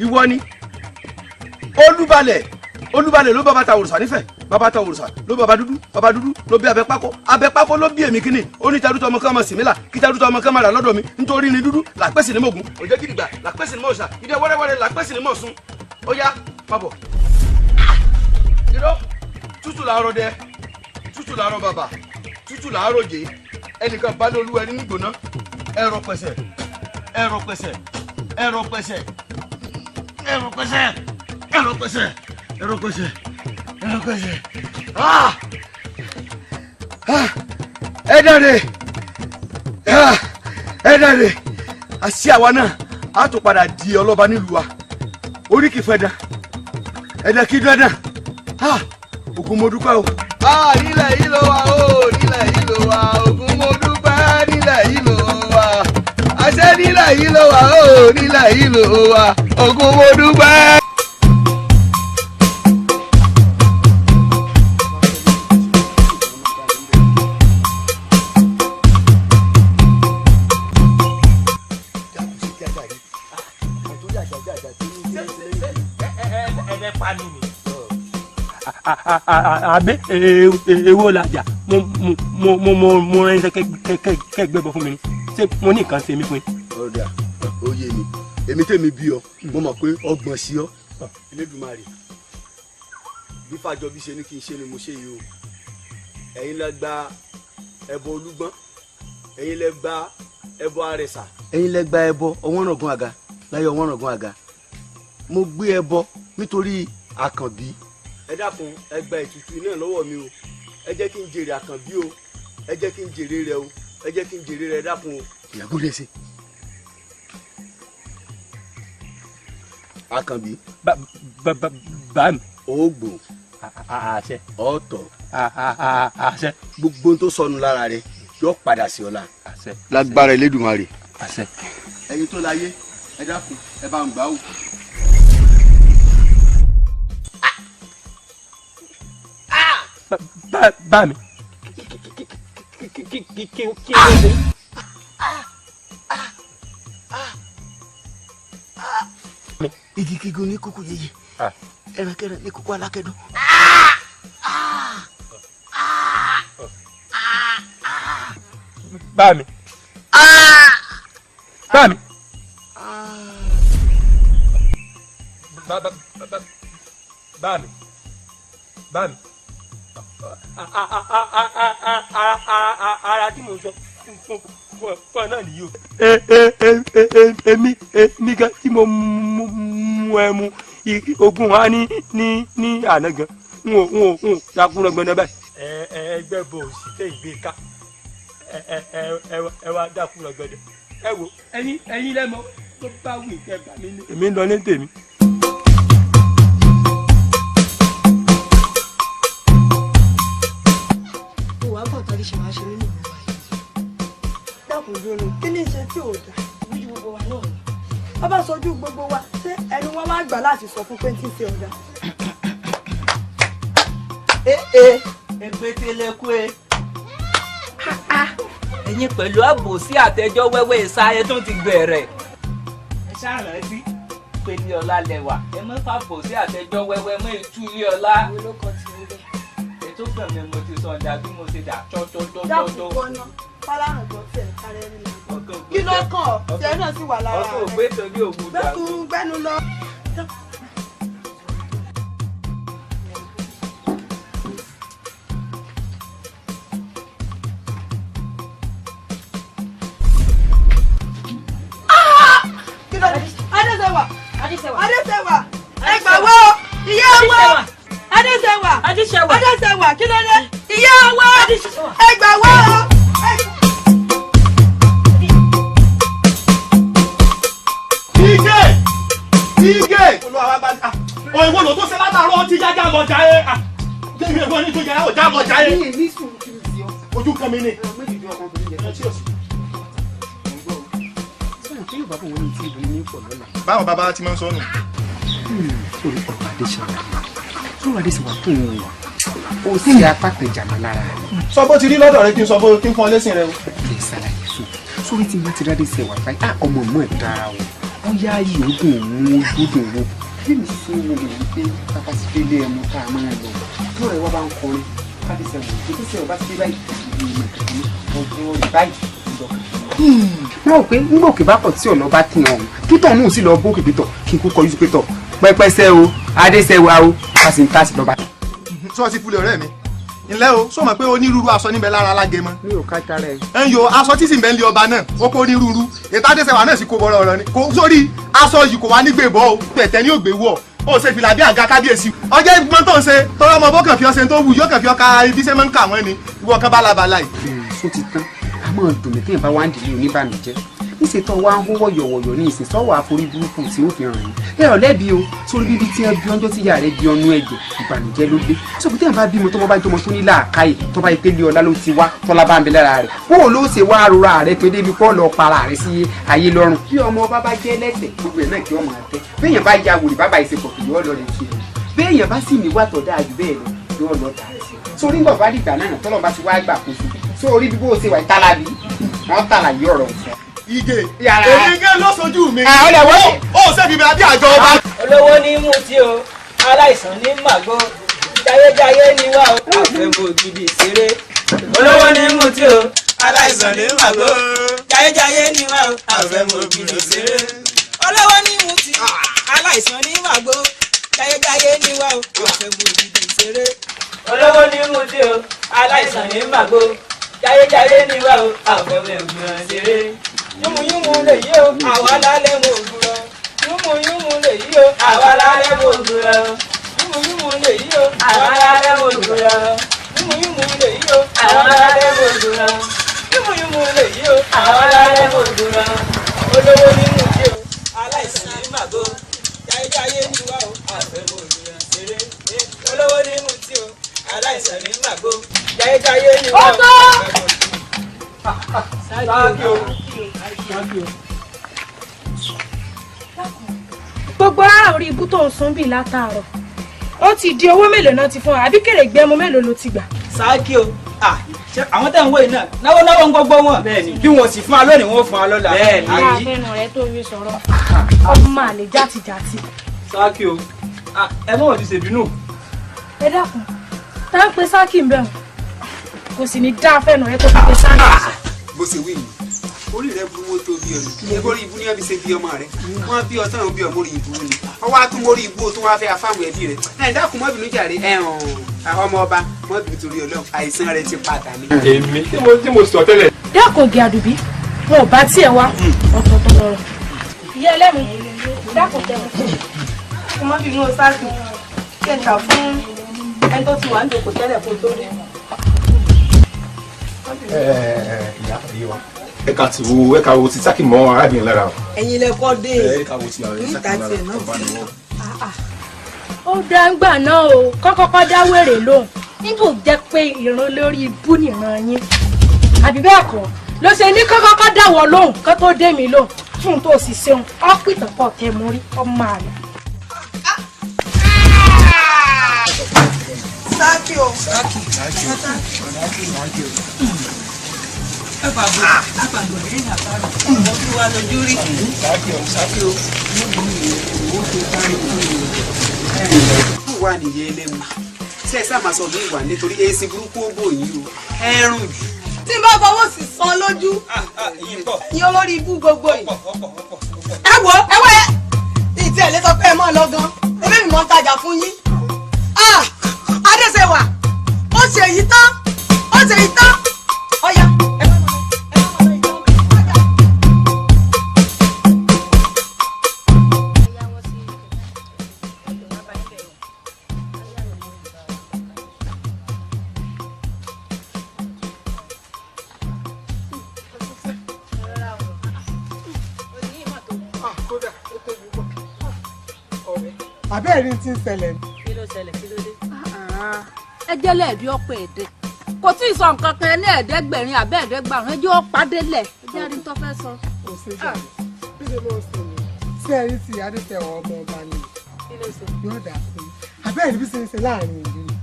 ìwọ ni olúbalẹ̀ ló bàbá ta òrùsà nífẹ̀ẹ́ bàbá ta òrùsà ló bàbá dúdú ló bí abẹ́pákó ló bí èmi kíní onítàdútọ̀ ọmọ kan máa sì mí là kítàdútọ̀ ọmọ kan máa rà lọ́dọ̀ mi nítorí ni dúdú làpẹ́sì ni mọ̀gùn òjẹ́ gidigba làpẹ́sì ni mọ̀ọ́sà ìdẹ wẹ́rẹ́wẹ́rẹ́ làpẹ́sì ni mọ̀ọ́sùn ó yá pàbọ̀. irọ́ tútù làárọ̀ dẹ tútù làárọ̀ bàbà tútù làárọ̀ jẹ́ ẹnìkan bá lólu ẹni nígbóná ẹ̀rọ pẹ̀sẹ̀ ẹ̀rọ pẹ̀sẹ̀ ẹ̀rọ pẹ̀sẹ̀ ẹ̀rọ pẹ̀sẹ̀ ẹ̀rọ pẹ̀sẹ̀ ẹ̀rọ pẹ̀sẹ̀ ẹ̀rọ pẹ̀sẹ̀ ẹ dáre àṣì àwa náà a tún padà di ọlọ́ba nílùú wa oríkì fẹ́ dán ẹ̀dá kí dandan ògùn mo dúpẹ́ o. nílẹ̀ yìí ló wà o nílẹ̀ yìí ló wà ògùn mo dúpẹ́ nílẹ̀ yìí ló wà àṣẹ nílẹ̀ yìí ló wà o nílẹ̀ yìí ló wà ògùn mo dúpẹ́. àbẹ ewo lajà mo rẹ ṣe kẹgbẹ bọ fún mi ni ṣé mo ní nǹkan ṣe mí fún yín. ọ̀dà oyè mi èmi tèmi bí ọ mo mọ̀ pé ọgbọ̀n sí ọ Elédùmarè bí fàjọbí ṣe ní kí n ṣe ni mo ṣe yìí o ẹ̀yin lẹ gba ẹbọ Olúgbọ́n ẹ̀yin lẹ gba ẹbọ Àrẹ̀sà ẹ̀yin lẹ gba ẹbọ Ọwọ́nràngún Àga láyé Ọwọ́nràngún Àga mo gbé ẹbọ nítorí Àkànbí ẹ dákun ẹ gba ètùtù náà lọ́wọ́ mi o ẹ jẹ́ kí n jèrè Àkànbí o ẹ jẹ́ kí n jèrè rẹ o ẹ jẹ́ kí n jèrè rẹ dákun o. ìyàgò lè ṣe. Àkànbí. bá mi. ògbò. àṣẹ. ọ̀tọ̀. àṣẹ. gbogbo tó sọnù lára rẹ yóò padà sí ọ̀la. àṣẹ. lágbára Elédùmarè. àṣẹ. ẹ̀yin tó láyé ẹ dákun ẹ bá ń gbà wò. bá mi. kí ló dé. igi kígun ní kúkú yeye ẹrankẹran ní kúkú alákẹ́dùn. bá mi. bá mi. bá mi. bá mi. ara tí mo sọ fún ọ náà nìyí o. èmi gan tí mo mú ẹ mu ogun wa ní àná gan n ò dákúrò gbọ́dọ̀ báyìí. ẹgbẹ́ bò sí tẹ ìgbé ká ẹ wá dákúrò gbọ́dọ̀ ẹ wò ẹ̀yin lẹ́mọ̀ tó bá wù kẹ́ bá mi ní. èmi ń lọ ní tèmi. ṣe máa ṣe nínú ìwà yìí dákun dúró kí ní ṣe tí ò dá ìwé gbogbo wa náà ni wọ́n bá sọjú gbogbo wa ṣé ẹnu wọn wá gbà láti sọ fún pé tí ń ṣe ọ̀dà. ẹgbẹ́ tí lẹ́kú ẹ ẹ̀yin pẹ̀lú àbòsí àtẹjọ́ wẹ́wẹ́ ìsáyé tó ti bẹ̀rẹ̀ ẹ ṣàrántí pé ní ọlá lẹwà ẹ mọ́ fàbòsí àtẹjọ́ wẹ́wẹ́ mọ́ ètú ilé ọlá tó kàn mí mo ti sọ ọjà bí mo ṣe dà tọ́tọ́tọ́tọ́. dákun gbọ́ná fálànà tó tẹ̀ kárẹ́ nínú ọkọ̀ kí ló kàn tẹ̀ náà sì wà lára rẹ̀. ọkọ̀ ògbé torí ògùn dà. gbẹ́kun gbẹ́nu lọ. kí ló dé Adéṣẹwà ẹ gbà wọ́ ìyá wọ́. Adéṣẹwà kí ló dé ìyá wa ẹgbà wá o. Ige òyìnbó ló tó ṣe látàárọ̀ ti jájá mọ̀já ẹ̀ jẹ́mi ẹ̀gbọ́n ní tó jẹ́ ọjà mọ̀já ẹ̀ ojú kan mi ni. báwọn bàbá ti máa ń sọ nù. sórí ọ̀rọ̀ Adéṣẹwà tó ń wà ó sì apá kan ìjàmbá lára rẹ̀. sọ bó ti rí lọ́dọ̀ rẹ kí n sọ bó kí n fún ọ lẹ́sìn rẹ o. kì í ṣàlàyé sórí tí wọ́n ti rí Adéṣẹwà báyìí ọmọ mọ́ ẹ̀ dára o ó yá yìí ó dùn ún ó dùn ún bí mi sì ń wọlé yìí pé bàbá ti délé ẹmu tá a máa lọ tó rẹ̀ wá bá ń kọrin káfí sẹ́wọ̀n tó tó sẹ́wọ̀n bá ti dé báyìí ìlú ọ̀gbìn rẹ̀ báyìí máa wò pé nígbà òkè bá pọ̀ tí ọ̀nà bá tì hàn títọ̀ náà sì lọ bókè pétọ̀ kí n kú kọjú sí pétọ̀ pẹ́pẹ́sẹ́ o adéṣẹ́wà o a sì ń tà sí lọ́ba. sọ ti fúlẹ̀ ọ̀rẹ́ mi ńlẹ́ o sọ ma pé onírúurú aṣọ níbẹ̀ lára alágẹmọ. mi ò ká tara ẹ. ẹ ń yo aṣọ tí sì ń bẹ ń lé ọba náà ó kó onírúurú ètò adéṣẹ́wà náà sì kó bọ́rọ̀ ọ̀rọ̀ ni kò sórí aṣọ yìí kò wá nígbè bọ́ o tẹ̀tẹ̀ ní ògbé wọ̀ ó ṣe fìlà bí àga kábíyèsí ọjọ́ ìgbọ́n tó ń ṣe tọ́lọ́ ọmọ bó kàn fi ọṣẹ tó wù yóò kàn fi ọka ibi ṣe máa ń kà wọ́n ni ìwọ kan bálabàlà yìí. sọ ti tán a máa dùn mí téèyàn bá wá ń dìlé oníbànújẹ́ níṣètò wa ń hó wọ̀yọ̀wọ̀yọ̀ ní ìsìn sọ́wọ́ àforí burúkú tí ó fi hàn yín ẹ ò lẹ́bi o sórí bíbí tí wọ́n bí ọjọ́ tí ìyá rẹ̀ bí ọnú ẹ̀jẹ̀ ìbànújẹ́ ló dé sọ́kùn téèyàn bá bímọ tọ́mọ bá jọmọ tó ní làákàyè tó bá yẹ pé lé ọlá ló ti wá tọ́lá bá ń bẹ lára rẹ̀ bó o ló ṣe wá rora rẹ̀ pé débi kọ́ lọ para rẹ̀ sí ayé lọ́rùn bí ọmọ bá jẹ́ lẹ́sẹ̀ gbogbo ẹ̀ náà kí ọmọ àtẹ béèyàn bá ya wòlé bàbá ìṣepọ̀ kì yóò lọ rẹ̀ ṣe béèyàn bá sì níwà tó dáa jù bẹ́ẹ̀ lọ yóò lọ tà rẹ̀ sí sórí ń bọ̀ bá dìgbà náà tọ́lọ́ bá ti wá gbà kóso sórí bí bó o ṣe wà ìtàlábí wọ́n tàlàyé ọ̀rọ̀ òfin Ige èmi gẹ́ ló sojú mi. Ó ṣèbí mi àbí àjọ ọba. olówó ní mú tí o aláìsàn ní màgbó jayéjayé ní wá o àfẹ́mọ̀ gidi ṣeré. olówó ní mú tí o aláìsàn ní màgbó jayéjayé ní wá o àfẹ́mọ̀ gidi ṣeré. olówó ní mú tí aláìsàn ní màgbó jayéjayé ní wá o àfẹ́mọ̀ gidi ṣeré. olówó ní mú tí o aláìsàn ní màgbó jayéjayé ní wá o àfẹ́mọ̀ gidi ṣeré. yúmuyúmu lè yí o àwa lálẹ́ mo gbúra yúmuyúmu lè yí o àwa lálẹ́ mo gbúra yúmuyúmu lè yí o àwa lálẹ́ mo gbúra yúmuyúmu lè yí o àwa lálẹ́ mo gbúra yúmuyúmu lè yí o àwa lálẹ́ mo gbúra olówó nínú tí o aláìsàn ní màgó jayéjayé ní wá o àfẹ́mọ̀ òdùnà ṣeré olówó nínú tí o aláìsàn ní màgó jayéjayé ní wá o àfẹ́mọ̀ òdùnà. gbogbo ara orí ibú tó ń sun bíi látàárọ̀ ó ti di owó mélòó náà ti fún ọ àbí kèrè gbẹmú mélòó ló ti gbà. sáàkì o àwọn tẹ̀ ń wò yìí náà náwó ń gbogbo wọn bí wọn sì fún wa lónìí wọn fún wa lọ́la. ìyá àfẹnù rẹ tó rí sọ̀rọ̀ ọmọ àlè játijàti. sáàkì o ẹ mọ̀ ti ṣèbínú. ẹ dákun tá ń pe sáàkì ń bẹ̀rù kò sì ní dá àfẹnù rẹ tó fi pe sáàkì. bó ṣe wí ni orí rẹ burú tó bí ọdún ẹgbẹ́ orí ibú ní ẹbí ṣe bí ọmọ rẹ wọ́n bí ọtán bí ọmọ orí ibú ni ọwọ́ àtúmọ̀ orí ibú tó wá fẹ́ afáàmù ẹbí rẹ ẹ̀ dákun mọ́ bínú jàre ọmọ ọba mọ́ bínú torí Ọlọ́run àìsàn rẹ ti pàtà ní. èmi tí mo sọ tẹ́lẹ̀. dákun ògì àdùbí wọn ò bá tiẹ̀ wá ọ̀tọ̀ọ̀tọ̀ lọ́rọ̀. ìyá ẹlẹ́mu dákun tẹ̀wọ̀. kò má bínú sáàkì kẹta fún ẹni tó ti wà ń dòkò tẹ́lẹ̀ kó tó dé. Ẹ̀ka tí wo ẹ̀ka wo ti sákì mọ́ arábìnrin lára o. ẹ̀yin lẹ kọ́ dé Ẹ̀ka wo ti àwọn níta tiẹ̀ náà. ó dáńgbà náà o kọ́kọ́kọ́ dá wèrè lóhùn nígbò jẹ́ pé ìran lórí ibú nìran yín àbí bẹ́ẹ̀ kọ́ ló ṣe ní kọ́kọ́kọ́ dáwọ́ lóhùn kó tó dé mi lóhùn fún tó sì ṣeun ọ́pìtàn pọ̀ tẹ mú rí ọmọ àlè. sáàkì o. wà nìyẹn ẹlẹ́mu ṣe é sáà máa sọ ọdún ìwà nítorí èsì burúkú ó bò yín o ẹrùn jù. tí n bá fọwọ́ sí san lójú yín olórí ibú gbogbo yìí. ẹ wo ẹ wẹ́ ìtì ẹ̀ lè sọ pé ẹ mọ̀ lọ́gán ẹbí mi mọ̀ ń tajà fún yín. Adéṣewà ó ṣe èyí tán ó ṣe èyí tán ọ̀ya. àbẹ́ẹ̀rí ti ń ṣẹlẹ̀. kí ló ṣẹlẹ̀ kí ló dé. ẹ jẹ́ lẹ́ẹ̀dí ọ̀pọ̀ ẹ̀dẹ́ kò tí ì sọ nǹkan kan ní ẹ̀ẹ́dẹ́gbẹ̀rin àbẹ́ẹ̀dẹ́gbàrún ẹ jẹ́ ó padé lẹ̀ ẹ jẹ́ àrí tó fẹ́ sọ. kò sí jà bí ṣe ló ṣe ni ṣé ẹ̀rí ti adéṣẹ̀wọ̀ ọmọ ọba ni yóò dà fún un àbẹ́ẹ̀rí bí ṣe ń ṣe láàrin ìlú ni.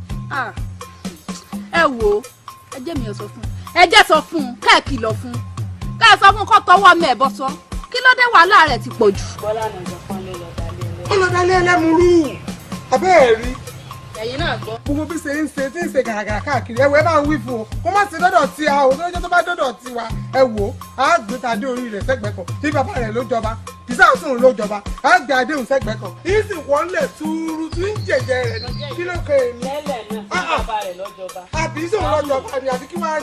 ẹ wo ẹ jẹ́ mi ò sọ fún un ẹ jẹ́ sọ fún un kẹ́ẹ̀kì lọ fún un kẹ́ẹ̀ sọ fún un kó tọwọ́ mi ẹ̀ bọ́ sọ kí ló dé wàhálà rẹ̀ ti pọ̀ jù. bọ́lá náà jọ fún ló lọ dalé ẹlẹ́mu. ó lọ dalé ẹlẹ́mu rú abẹ́ẹ̀ rí. ẹ̀yin náà gbọ́. gbogbo bí ṣe ń ṣe tí ń ṣe gàràgàrà káàkiri ẹwọ ẹ bá ń wí fún o kó má ṣe dọ́dọ̀ tí a o lọ́jọ́ tó bá dọ́dọ̀ tí wa ẹ wò ó á gbé tadé orí rẹ̀ sẹ́gbẹ̀ẹ́ kan bí bàbá rẹ̀ ló jọba ìsáàsùn ló jọba á gbé adéhùn sẹ́gbẹ̀ẹ́ kan yìí sì wọlé túrú tí ń jẹjẹ rẹ̀ ní kí ló kẹ́ ẹ̀ ní. lẹ́lẹ̀ náà bàbá rẹ̀ lọ́jọba. àbí sóun lọ́jọba ni àbí kí wàá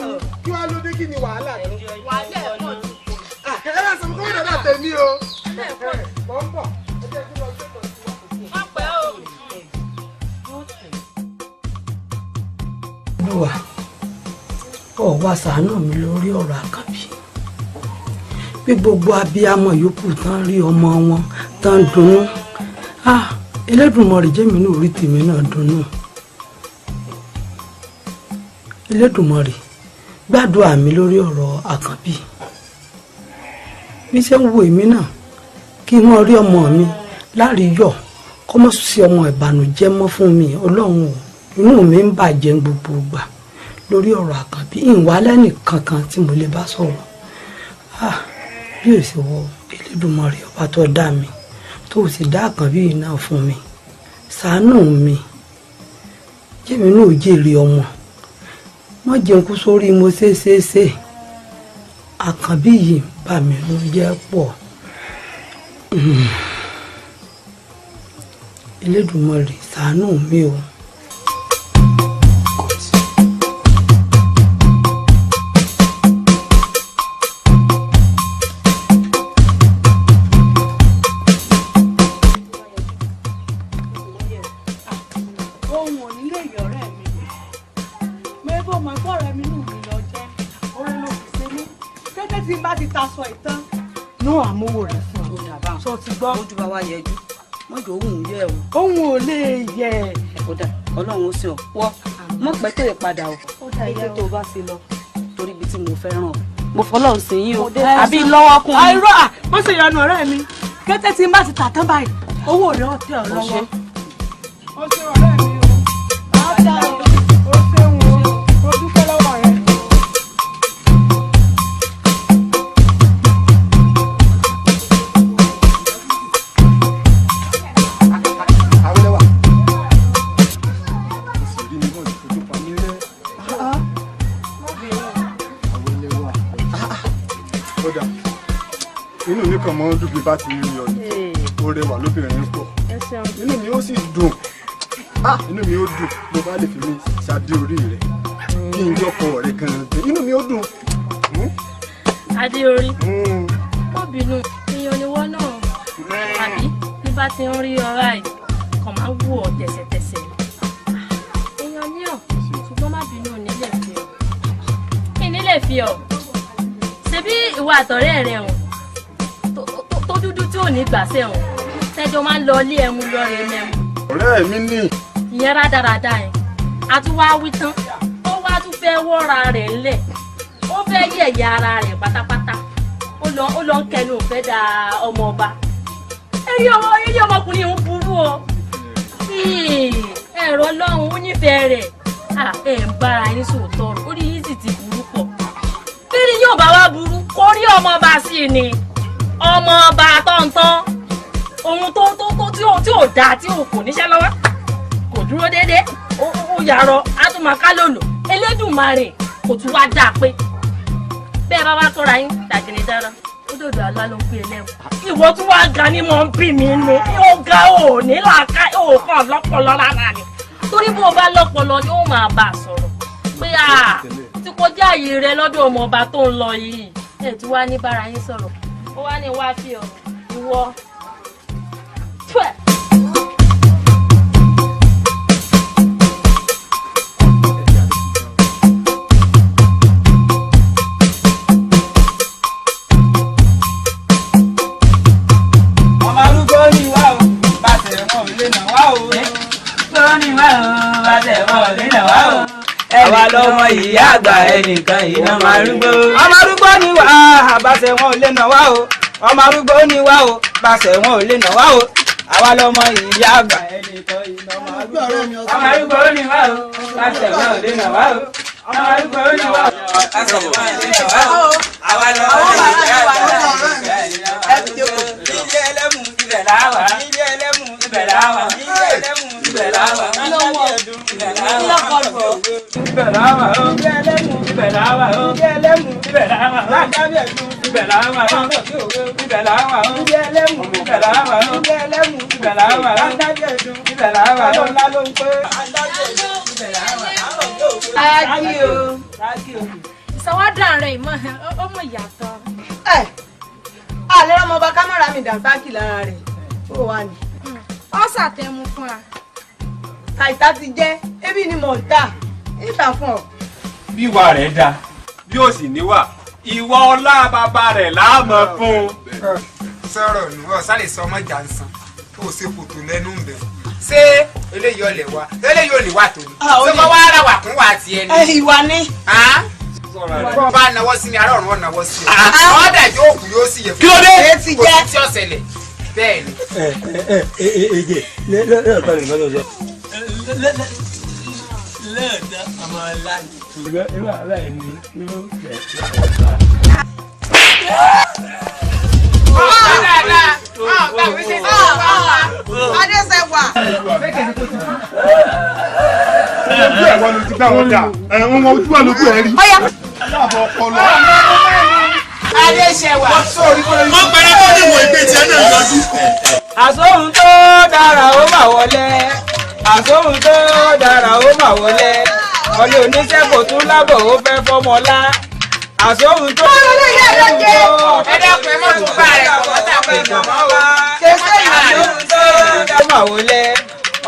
ló dé kí ni wàhálà tó. wàhálà ẹ̀ pọ̀ jù. ẹ bá sọ fún mi náà tèmi o. mọ̀ ń bọ̀ ẹ jẹ́ kí lọ gbé tọ̀ sí wa. ọpẹ́ o. Olúwa ó wá ṣàánú mi lórí ọ̀rọ̀ Àkànbí bí gbogbo abiyamọ yòókù tán rí ọmọ wọn tán dunnú Elédùmarè jẹ́mi náà orí tèmi náà dunnú Elédùmarè gbàdúrà mi lórí ọ̀rọ̀ Àkànbí bí ṣe ń wo èmi náà kí wọ́n rí ọmọ mi láríyọ̀ kọ́mọ́ sí ọmọ ìbànújẹ́ mọ́ fún mi Ọlọ́run o inú mi ń bàjẹ́ gbogbo ìgbà lórí ọ̀rọ̀ Àkànbí ìwà lẹ́nì kankan tí mo lè bá sọ̀rọ̀ bí o sì wọ Elédùmarè ọba tó dá mi tó o sì dá Àkànbí yìí náà fún mi ṣàánú mi jẹ́mi náà jèrè ọmọ wọ́n jẹun kú sórí mo ṣeéṣeéṣe Àkànbí yìí bà mí ló jẹ́ pọ̀ Elédùmarè ṣàánú mi o. ojú bá wa yẹjú mọ́jọ́ òun yẹ o. òun ò lè yẹ. kódà ọlọ́run ó sìn ọ́ wọ́ mọ́ pẹ́ tèrè padà o. kété tó o bá ti lọ torí ibi tí mo fẹ́ ràn ọ́ mo fọlọ́run sìn yín o àbí lọ́wọ́ kún mi. àìrọ́ wọ́n sì yanu ọ̀rẹ́ mi kété tí n bá ti tà tán báyìí owó rẹ̀ ó tẹ̀ ọ́ lọ́wọ́. ó ṣe ọ̀rẹ́ mi o. ó ṣeun o dúpẹ́ lọ́wọ́ rẹ̀. inú mi kàn mọ́ dúpẹ́ bá ti rí ọ ní ó rẹwà lóbìnrin pọ̀ inú mi ó sì dùn inú mi ó dùn bó bá lè fi mi ṣàdé orí rẹ kí n jọkọ rẹ kan inú mi ó dùn. adé orí ó bínú èèyàn ni wọ́n náà àbí bí bá ti ń rí ọ̀rá yìí kàn máa wù ọ́ tẹ̀sẹ̀tẹ̀sẹ̀ èèyàn ní ọ̀ ṣùgbọ́n má bínú nílẹ̀ fi ọ́ kí nílẹ̀ fi ọ́ ṣebí ìwà àtọ̀rẹ́ rẹ̀ hàn tó dúdú tí ò ní gbàṣẹ hàn tẹjọ máa ń lọ ilé ẹmu lọrẹ mẹmu. ọ̀rẹ́ mi ní. ìyẹn rádaràda yẹn a tún wá wí tán ó wá tún fẹ́ wọ́ra rẹ̀ ńlẹ̀ ó fẹ́ yẹ̀yẹ́ ara rẹ̀ pátápátá ó lọ ń kẹnu òfẹ́ da ọmọ ọba eré ọmọkùnrin ń burú o ẹ̀rọ ọlọ́run ó nífẹ̀ẹ́ rẹ̀ ẹ̀ ń bára yín sòótọ́ orí yín sì ti burú pọ̀ bí ni yóò bá wá burú kó rí ọmọ ọba sí ni ọmọ ọba tọ̀ntọ̀n ohun tí ò dáa tí ò kò níṣẹ́ lọ́wọ́ kò dúró déédéé ó yàrá átùmọ̀ká lòlò Elédùmarè kò tún wá dáa pé bẹ́ẹ̀ bá wá tọ́ra yín dàgìrì dára ó dòdò àlá ló ń pè lẹ́wọ̀. ìwọ tún wá ga ni mo ń bì mí nù ó ga ò ní làákà ò kàn lọ́pọlọ rárá ni torí bó o bá lọ́pọlọ ni ó máa bá a sọ̀rọ̀ pé ti kọjá àyè rẹ lọ́dọ̀ ọmọ ọba tó ń lọ yìí ẹ̀ tí wàá ní bára yín sọ̀rọ̀ ó wá ní wá fi ọ̀rọ̀ ìwọ. ọmọ arúgbó ni wá o bàtẹ̀ wọn ò lè nà wá o. arúgbó ni wá o bàtẹ̀ wọn ò lè nà wá o. àwa lọmọ ìyá àgbà ẹnìkan iná máa rúgbó. ọmọ arúgbó ni wá àbàṣẹ wọn ò lè nà wá o. ọmọ arúgbó ni wá o bàṣẹ wọn ò lè nà wá o. àwa lọmọ ìyá àgbà ẹnìkan iná máa rúgbó. ọmọ arúgbó ni wá o bàṣẹ wọn ò lè nà wá o. ọmọ arúgbó ni wá o bàṣẹ wọn ò lè nà wá o. àwa lọmọ ìyá àgbà ẹnìkan iná máa rúgbó. ọ̀fọ̀. ibẹ̀ làwà ó bí ẹlẹ́mu ibẹ̀ làwà ó bí ẹlẹ́mu ibẹ̀ làwà ó lágbàbí ẹ̀dùn ibẹ̀ làwà ó ibẹ̀ làwà ó bí ẹlẹ́mu ibẹ̀ làwà ó bí ẹlẹ́mu ibẹ̀ làwà ó lágbàbí ẹ̀dùn ibẹ̀ làwà ó lọ́la ló ń pé ibẹ̀ làwà ó. Táàkì o. ìsọwọ́dà rẹ̀ ìmọ̀ ọmọ ìyàtọ̀. Àlẹ́ ọmọ ọba kámẹ́rà mi dànsákì lára rẹ̀ ó wà ní. ó ṣàtẹ̀mú fún wa. Àìsà ti jẹ́ ebi ni mò ń tà níta fún ọ. bí ìwà rẹ̀ dáa bí ó sì níwà ìwà ọlá bàbá rẹ̀ láàmú fún. sọ̀rọ̀ nù ọ́ sáré sọ ọmọ ìjà ń san ó ṣe kòtò lẹ́nu ń bẹ̀. ṣé eléyìí ọ̀lẹ̀ wa eléyìí ò ní wà tó ní. ṣé kọ́ wá ara wà kún wà tiẹ̀ ni. Ìwà ni. bá a nawọ́ sí mi ará ọ̀run ọ̀ nawọ́ sí i. àwọn dàjọ́ òkú yóò sì yẹ fún mi. kí ló dé. kò sí tí ó ṣẹlẹ̀ bẹ́ẹ̀ ni. èjè lẹ́ẹ̀kan nìkan ló sọ. lẹ́ẹ̀dá àmọ́ aláìní. ìwà aláìní ló fẹ́. Adéṣẹ́wà. ojú ẹ̀ wọ́n ló ti gbá wọn dà ẹ̀wọ̀n wọn ojú ẹ̀ lójú ẹ̀ rí. láàbọ̀ ọpọlọ. Adéṣẹ́wà. wọ́n gbẹ́rẹ́ tó ní ìwọ̀n ìgbé tiẹ̀ náà yọjú. àsóhun tó dára ó mà wọlé àsóhun tó dára ó mà wọlé ọlẹ́ oníṣẹ́ kò tún lábọ̀ ó fẹ́ fọmọlá àsóhun tó ẹ̀dẹ́kun ẹ̀ mọ̀ tún bá rẹ̀ kọ̀ wọ́n tà pé ìjọba wa. àsóhun tó dára ó mà wọlé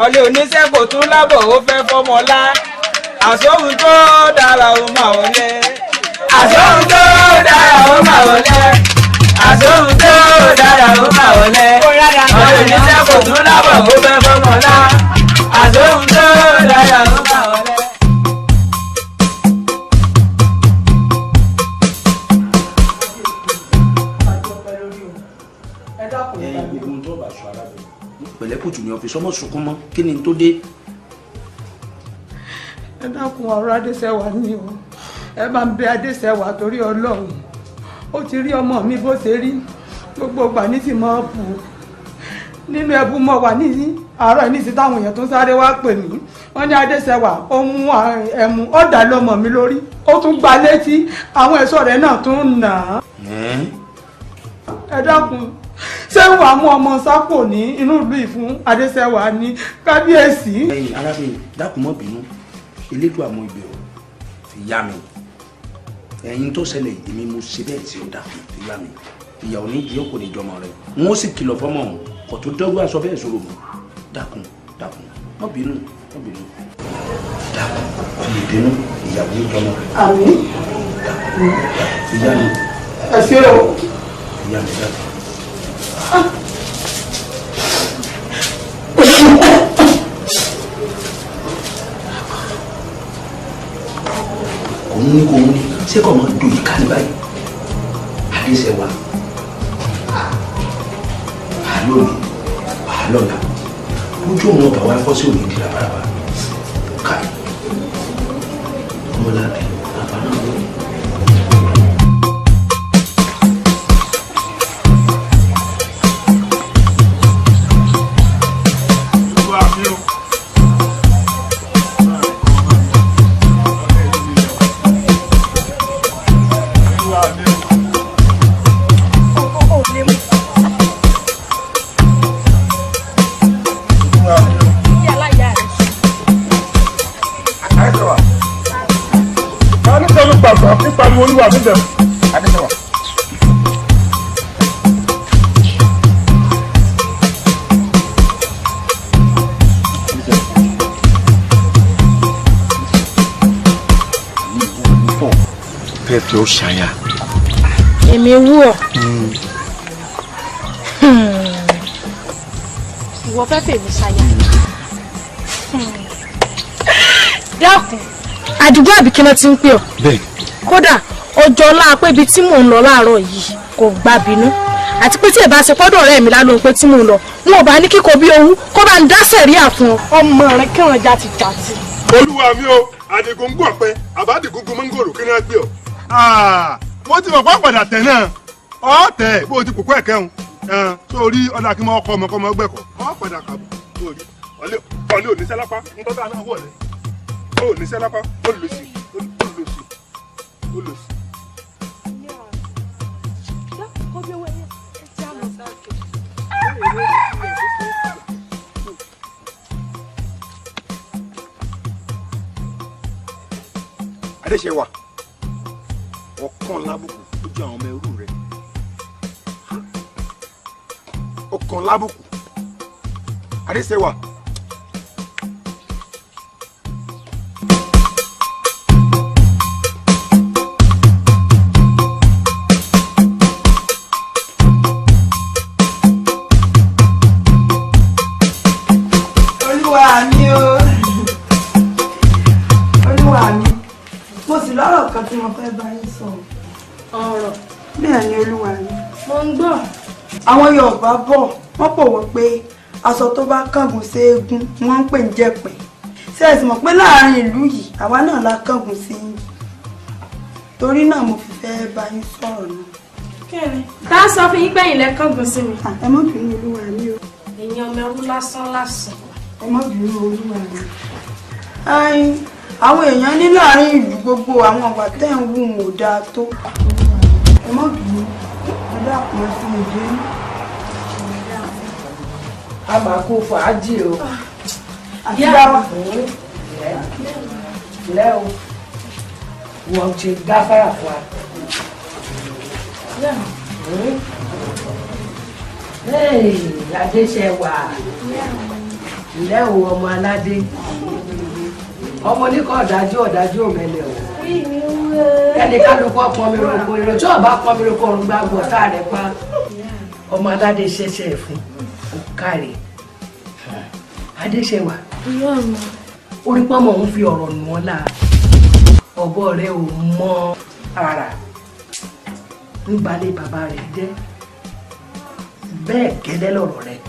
ọlẹ́ oníṣẹ́ kò tún lábọ̀ ó fẹ́ fọmọlá àsóhun tó dára ó mà wọlé àsóhun tó dára ó mà wọlé àsóhun tó dára ó mà wọlé ọlẹ́ oníṣẹ́ kò tún lábọ̀ ó fẹ́ fọmọlá àsóhun tó dára ó mà wọlé. pẹ̀lẹ́kùtù ni ọ̀fíìsì ọmọ sunkún mọ́ kí ni tó dé. ẹ dákun ọ̀rọ̀ Adéṣẹ́wà ni o ẹ bá ń bẹ Adéṣẹ́wà torí Ọlọ́run ó ti rí ọmọ mi bó ṣe rí gbogbo ìgbà ní ti máa bù ú nínú ẹbú mọ wà ní àárọ̀ ní sí táwọn èèyàn tó sáré wá pè mí wọ́n ní Adéṣẹ́wà ó mú ẹmu ó dà lọ́mọ mi lórí ó tún gba létí àwọn ẹ̀ṣọ́ rẹ̀ náà tún nà á. ẹ dákun ṣé wàá mú ọmọ sápò ní inú ìlú ìfún Adéṣẹ́wà ní kábíyèsí. ẹ̀yin arábìnrin dákun mọ́ bínú elédùn àmọ́ ibẹ̀ ò fi yá mi ẹ̀yin tó ṣẹlẹ̀ èmi mo ṣe bẹ́ẹ̀ tí ó dákun fi yá mi ìyàwó ní ìdí ọkọ níjọmọ rẹ n ó sì kìlọ̀ fọ́mọ ọ̀hún kò tó dọ́gbọ́n aṣọ bẹ́ẹ̀ sọ̀rọ̀ mọ́ dákun dákun mọ́ bínú mọ́ bínú dákun fi ìbínú ìyàwó níjọmọ rẹ. àmín. dákun fi yá mi. ẹ ṣé o. fi yá mi dákun. kò ń ní ṣé kò máa dùn yìí ká ní báyìí Adéṣẹ́wà àlónì àlọ́la ojú òun ọba wa fọ́ sí òní ìdílé àbáraba káì ọmọlábí bàbá náà lónìí. pariwo olúwa níbẹ̀. Adéṣẹ́wà. fẹ́ fi ó ṣàyà. èmi wú ọ ìwọ fẹ́ fèmí ṣàyà dákun àdúgbò àbíkí náà ti ń pè ọ kódà ọjọ́ ọlá pé ibi tí mò ń lọ láàárọ̀ yìí kò gbà bínú àti pé tí ẹ bá ṣe pọ́dọ̀ ọ̀rẹ́ mi lálóhun pé tí mò ń lọ wọn ò bá ní kíkọ bí owó kó bá ń dá sẹ̀ríà fún ọmọ rẹ kíran já ti jà sí. olúwa mi o àdìgún gbọ́ pé àbádìgún gun mọ́ngòrò kí ni wọ́n gbé ọ. mo ti mọ̀ pé àpàdà tẹ̀ náà ọ̀ tẹ̀ bó o ti kókó ẹ̀kẹ́ hun sórí ọ̀dà kí n mọ ọkọ ọmọ gbẹ̀kọ̀ ọ̀ padà kàbọ̀ sórí ọ̀lẹ́ òní sálápá ń tọ́ta náà wọ̀lẹ́. ó níṣẹ́ lọ́kọ́ ó lò sí ó lò sí. Adéṣewà ọkàn lábùkù ó jẹ́ àwọn ọmọ ẹrú rẹ̀ ọkàn lábùkù Adéṣewà. lọ́rọ̀ kan tí mo fẹ́ bá yín sọ. ọ̀rọ̀. bẹ́ẹ̀ ni olúwa mi. mo ń gbọ́. àwọn Yorùbá bọ̀ wọ́n pòwe pé aṣọ tó bá kángun sí eégún wọ́n ń pè ń jẹ̀pẹ̀. ṣé ẹ sì mọ̀ pé láàrin ìlú yìí àwa náà la kángun sí yín. torí náà mo fi fẹ́ bá yín sọ̀rọ̀ náà. kẹ́ni tá a sọ fún yín pé ìlẹ̀ kángun sí mi. ẹ má bínú olúwa mi o. èèyàn ọmọ ẹrú lásán lásán. ẹ má bínú olúwa mi. àwọn èèyàn ní láàrin ìlú gbogbo àwọn ọ̀gbà tẹ́ ń wù mọ́ dáa tó. ẹ má bínú ẹ dákun ẹ fún mi dé. a máa kó fàájì o. àti dáwà. lẹ́ o wọ́n ti gáfárà fún wa. Adéṣẹwà ilé o ọmọ aládé ọmọ oníkọ ọ̀dájú òmẹlẹ o ẹni kálukú ọpọn mi rògbò èrò tí ọba pọn mi rògbò ọrùn gbàgbọ tá rẹ pa ọmọ aládé ṣẹṣẹ fún òkàrè Adéṣẹwà orí pọmọ ń fi ọ̀rọ̀ nù ọ́ la ọ̀bọ rẹ ò mọ ara nígbàlẹ̀ bàbá rẹ̀ jẹ́ bẹ́ẹ̀ gẹ́lẹ́ lọ̀rọ̀ rẹ̀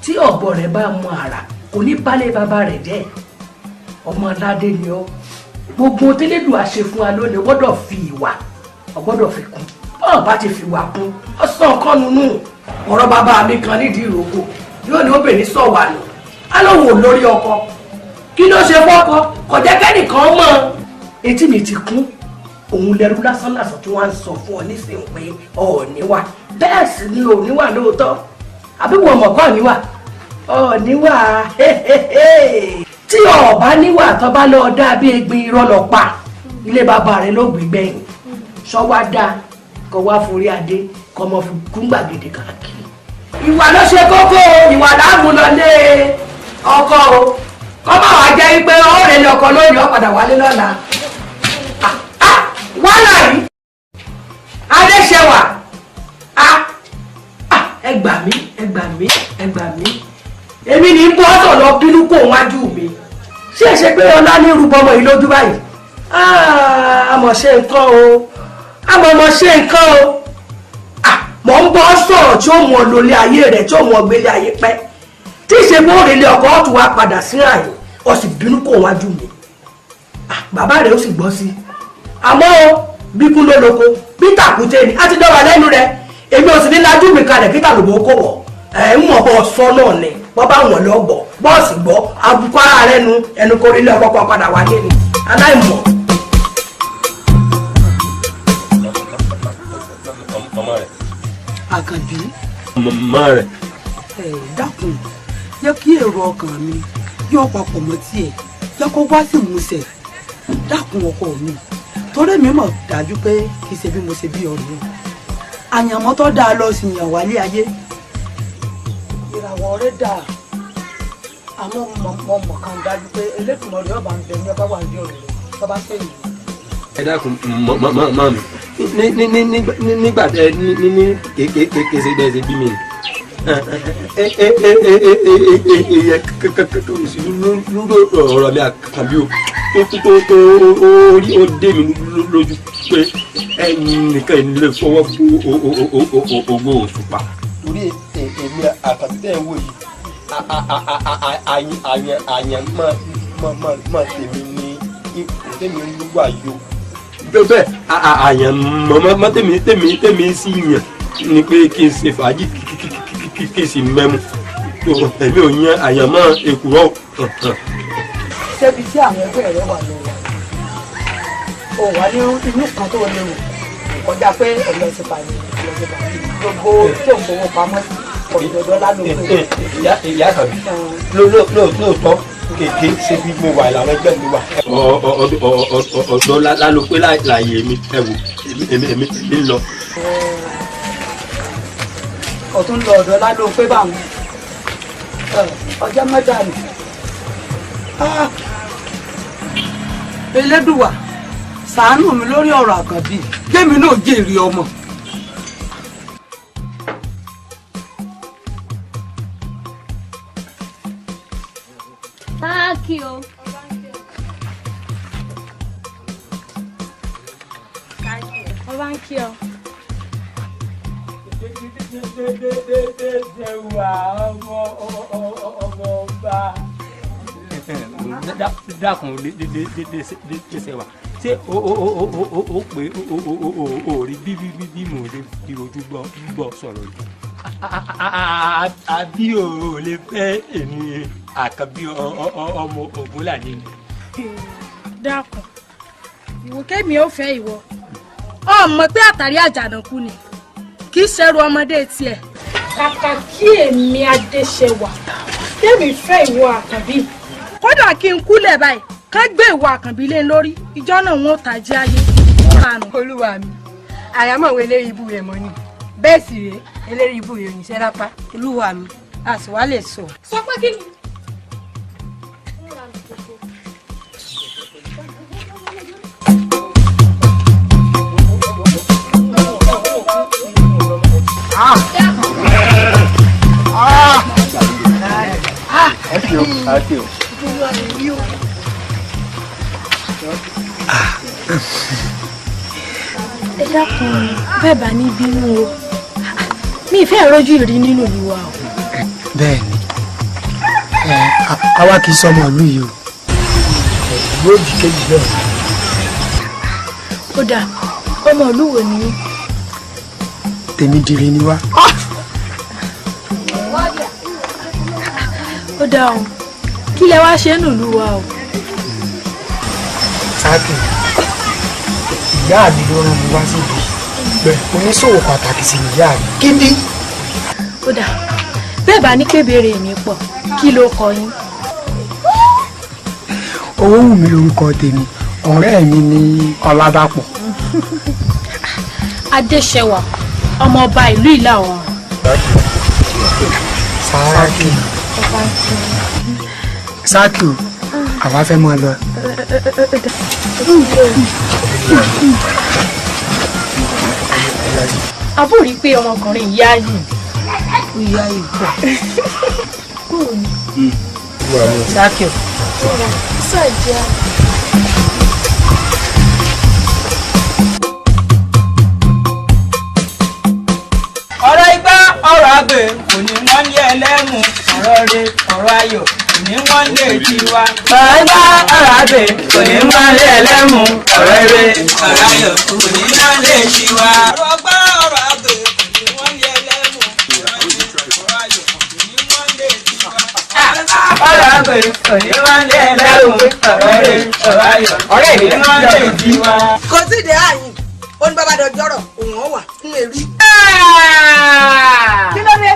tí ọ̀bọ rẹ̀ bá mọ ara kò ní balẹ̀ bàbá rẹ̀ jẹ́ ọmọ aládé ni ọ́ gbogbo tẹ́lẹ̀dù àṣẹ fún wa lónìí gbọ́dọ̀ fi ìwà ọgbọ́dọ̀ fi kún bọ́ọ̀ bá ti fi ìwà kún ọ̀sán kan nínú ọ̀rọ̀ bàbá mi kan nídìí ìrókò yóò ní obìnrin sọ̀wà lò alóhùn lórí ọkọ kí ló ṣe fọ́kọ kò jẹ́ kẹ́nìkan mọ̀ etí mi ti kún òun lẹ́rú lásán lásán tí wọ́n ń sọ fún ọ nísìnyí pé ọ̀ọ́níwà bẹ́ẹ̀ sì ni òníwà lóòótọ́ àbí wọ́n mọ̀ kọ́ níwà ọ̀ọ́níwà tí ọ̀ọ́bá níwà tó bá lọ́ọ́ dá bí egbin irọ́ lọ pa ilé bàbá rẹ̀ ló gbígbẹ́yìn sọ́wọ́ dá kọ́ wá forí adé kọ́ mọ́ fi kún gbàgede káàkiri. ìwà ló ṣe kókó ìwà láàmú lọ lé ọkọ o kọ́ máa wá jẹ́ pé ọ̀rẹ́ ni ọkọ lónìí ó padà wálé lọ́la wàhálà yìí Adéṣẹwà ẹ gbà mí èmi ní bọ́ sọ̀rọ̀ bínú kò wájú mi ṣé ẹ ṣe pé ọlá ní rúbọmọ yìí lójú báyìí àmọ̀ ṣe nǹkan o mọ̀ ń bọ́ sọ̀rọ̀ tí ó mú ọ lólé ayé rẹ̀ tí ó mú ọ gbélé ayé pẹ́ tí ìṣe bó rèlé ọkọ̀ ọ̀tún wa padà sí àyè ọ sì bínú kò wájú mi bàbá rẹ̀ ó sì gbọ́ sí i àmọ́ bíkún ló lóko bí tàkúté ni a ti dọ́wà lẹ́nu rẹ̀ èmi ò sì ní lajú mi kalẹ̀ kí tàlùbọ̀ kò wọ̀ ẹ̀ ń mọ̀ bọ́ sọ náà ni wọ́n bá wọ̀n lọ gbọ́ bọ́ọ̀sì gbọ́ abukọ ara rẹ̀ nu ẹnu kò rí ilé ọkọ̀ kan padà wáyé ni aláìmọ̀. Àkànbí. màmá rẹ̀. dákun jẹ́ kí èrò ọkàn mi yóò papọ̀ mọ́ tiẹ̀ jẹ́ kó wá sí ìmúṣẹ dákun ọkọ mi torí mi mọ̀ dájú pé kì í ṣe bí mo ṣe bí ọ̀rẹ́ àyànmọ́ tó dáa lọ sí yàn wálé ayé ìràwọ̀ rẹ̀ dáa àmọ́ mọ̀ kan dájú pé Elédùmarè ọba ń bẹ ní ọba wà ní ọ̀rẹ́ tó bá fẹ́ yìí. ẹ dákun mọ́ mi nígbà tẹ ní kése bẹ́ẹ̀ ṣe bí mi lúdò ọ̀rọ̀ mi Àkànbí o tó orí ó dé mi lójú pé ẹnìkan lè fọwọ́ bú ògo òṣùpá. torí èmi Àkànbí tẹ̀ ń wò yìí àyàn máa tèmi ní tèmi ń wà yó. bẹ́ẹ̀ àyàn mọ́ tèmi sí yàn ni pé kí n ṣe fàájì kí n sì mẹ́mu èmi ò yan àyàn mọ́ èkùrọ́. ṣébi tí àwọn ẹgbẹ́ rẹ wà lọ́wọ́ o wà ní inú kan tó léwu kọjá pé ọ̀lọ́ ti pàdé gbogbo tí òun fowó pamọ́ ọ̀dọ́dọ́lá ló pé. ìyá kan lóòótọ́ kéèké ṣe bí mo wà làwọn ẹgbẹ́ mi wà. ọ̀dọ́ lálọ́ pé láàyè mi ẹ wò èmi ń lọ. ọ̀tún lọ ọ̀dọ́ lálọ́ pé báwọn ọjọ́ mẹ́ta nù. Elédùwà ṣàánú mi lórí ọ̀rọ̀ àkànbí kémi náà jèrè ọmọ. Thank you. Thank you. dákun dẹ́sẹ̀ wa ṣé o pé o rí bí mo lè fi ojú gbọ́ sọ̀rọ̀ yìí àbí o lè fẹ́ èmi àkànbí ọmọ Ògúnládé ni. dákun ìwọ kẹ́mi ò fẹ́ ìwọ ọmọ pé àtàrí àjànàkú ni kì í ṣẹrù ọmọdé tiẹ̀ kàkà kí èmi Adéṣẹwà kẹ́mi fẹ́ ìwọ àkànbí kódà kí n kúlẹ̀ báyìí ká gbé ìwọ àkànbí lé lórí ìjọ náà wọn ò tají ayé. olúwa mi àyàmọ̀wé eléyìí ibú rẹ̀ mọ́ ni bẹ́ẹ̀ sì rèé eléyìí ibú rẹ̀ òyìnṣẹ́ lápá olúwa mi a sì wá lè sọ. sọ pé kí ni. ẹ dákun bẹ́ẹ̀ bá ní bínú o mi ìfẹ́ ìrọ́jú ìrí nínú ìlú wa o. bẹ́ẹ̀ ni àwa kì í sọmọ ìlú yìí o yóò di kejì bẹ́ẹ̀. ó dà ọmọ ìlú wo ni. tèmi dire ni wá. ó dà o kí lẹ wá ṣe nínú ìlú wa o. sáàkì ìyá mi ló rán mi wá síbi oníṣòwò pàtàkì sí ìyá mi kí ni. ó dà bẹ́ẹ̀ bá ní kébèrè mi pọ̀ kí ló kọ yín. owó wù mí lórúkọ tèmi ọ̀rẹ́ mi ní Ọládàpọ̀. Adéṣẹwà ọmọ ọba ìlú Ìlà Oòrùn. sáàkì sáàkì o àwa fẹ́ máa lọ. àbúrí pé ọmọkùnrin ìyá yìí ìyá yìí pọ̀. sáàkì o. sọ̀jà. ọ̀rọ̀ igbá ọ̀rọ̀ àgbẹ̀ kò ní wọ́n lé ẹlẹ́mu ọ̀rọ̀ rẹ̀ ọ̀rọ̀ ayọ̀ kò ní wọ́n lé tiwa. ọ̀rọ̀ igbá ọ̀rọ̀ àgbẹ̀ kò ní wọ́n lé ẹlẹ́mu ọ̀rọ̀ rẹ̀ ọ̀rọ̀ ayọ̀ kò ní wọ́n lé tiwa. ọ̀rọ̀ igbá ọ̀rọ̀ àgbẹ̀ kò ní wọ́n lé ẹlẹ́mu ọ̀rọ̀ rẹ̀ ọ̀rọ̀ ayọ̀ kò ní wọ́n lé tiwa. ọ̀rọ̀ àgbẹ̀ kò ní wọ́n lé ẹlẹ́mu ọ̀rọ̀ rẹ̀ ọ̀rọ̀ ayọ̀ kò ní wọ́n lé tiwa. kò sí ìdè ààyè ó ní bàbá dọjọ́rọ̀ òun ọ̀ wà fún èrí. kí ló dé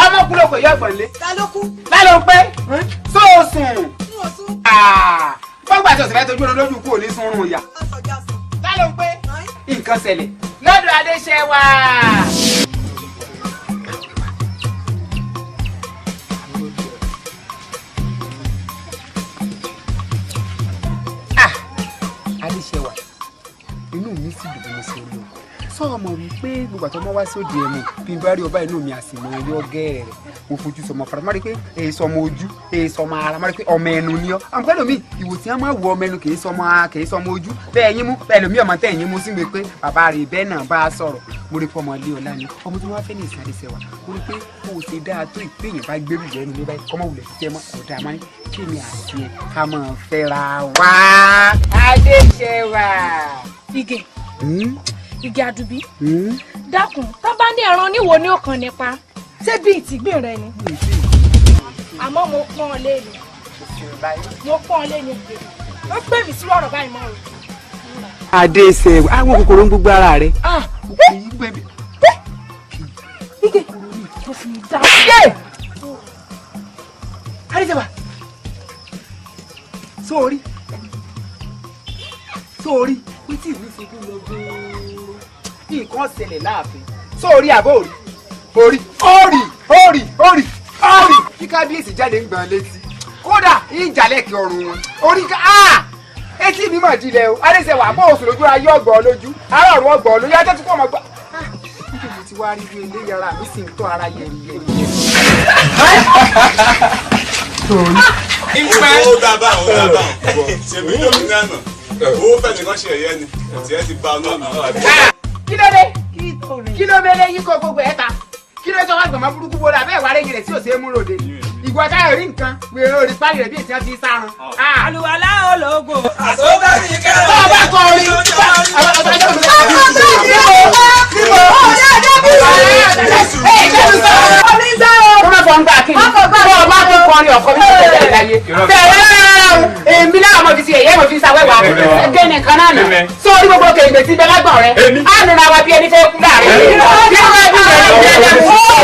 ọmọkùnrin kò yọ ọgbọ̀n lé. ta ló kú. lálọ́ pé sóòsùn fọ́gbà tí ọ̀sẹ̀ fẹ́ tójú lójú kú ò ní sunrun ìyá. lálọ́ pé nǹkan ṣẹlẹ̀ lọ́dọ̀ Adéṣẹwà. Adéṣẹwà inú mi sì dùn mo ṣe rí o sọ ọmọ mi pé gbogbo àtọmọ wá sóde ẹmu bí n bá rí ọba inú mi àsìmọ ẹyọ gẹrẹ rẹ mo fojú sọmọ fara má rí pé èyí sọmọ ojú èyí sọmọ ara má rí pé ọmọ ẹnu ni ọ àwọn pẹ̀lú mi ìwò tí wọn máa wọ ọmọ ẹnu kì í sọmọ ojú bẹ́ẹ̀ yín mú bẹ́ẹ̀ lómi ọmọ tẹ̀yìn mú sí mi pé bàbá rẹ̀ bẹ́ẹ̀ náà bá a sọ̀rọ̀ mo rí fọmọ ilé ọlá ni ọmọ tí wọn fẹ́ ní ìsìn Adéṣẹwà mo rí pé kó o ṣe dáa tó ìpéyìn bá gbé lùjẹ́ nu mi báyìí kọ́mọ wulẹ̀ ti jẹ́ mọ́ ọ̀dà máa ń kí mi àti ẹ̀ ká máa fẹ́ra wá. Adéṣẹwà igi àdùbí dákun tó bá ní ẹran níwo ní ọkàn nípa ṣé bí ìtìgbìn rẹ ni. àmọ́ mo pọ́n ọ lé ni mo pọ́n ọ lé ni ó pè mí sí ọ̀rọ̀ báyìí mọ́ o. Adéṣe àwọn kòkòrò ń gbogbo ara rẹ. Adéṣe sórí pé tí ìlú ṣe kí n lọ gbòòrò nǹkan ṣẹlẹ̀ láàfin sórí àbó orí kí kábíyèsí jáde ń gbọ̀n létí kódà ìjàlẹ̀kì ọrùn wọn orí ká etí mi mà dilẹ̀ o Adéṣe wà bọ́ oṣù lójú ayé ọgbọ̀n lójú ara ọ̀run ọgbọ̀n lójú ajá tó kọ́ ọmọ gbà. níbi mo ti wá rí ilé ilé yàrá mi sì ń tọ́ ara yẹ̀rì. ìpẹ́ ó dábàá ṣèbí lómi náà owó fẹ́ nìkan ṣe ẹ̀yẹ ni tí ẹ ti bá ọ náà. kí ló dé lẹ́yìn kó gbogbo ẹ̀ ta kí ló tó wá gbọ̀mọ́ burúkú bó la bẹ́ẹ̀ wá rẹ́yìn rẹ̀ tí ò ṣe é mú ròde ìgbà táyọ̀ rí nǹkan wèrè orí pálí rẹ̀ bí èsì wọn ti sárun. àlùwàlá ológo àsọgbà mi kẹrẹ. tó o bá kọ orin èmi náà mo fi ṣe èyí mo fi ṣàwẹ́wà gẹ́nì kan náà nà sórí gbogbo kèrègbè sí bẹ́lágbọ̀n rẹ̀ á nùnà wa bí ẹni fẹ́ kú láàrin bí wọ́n bí ẹni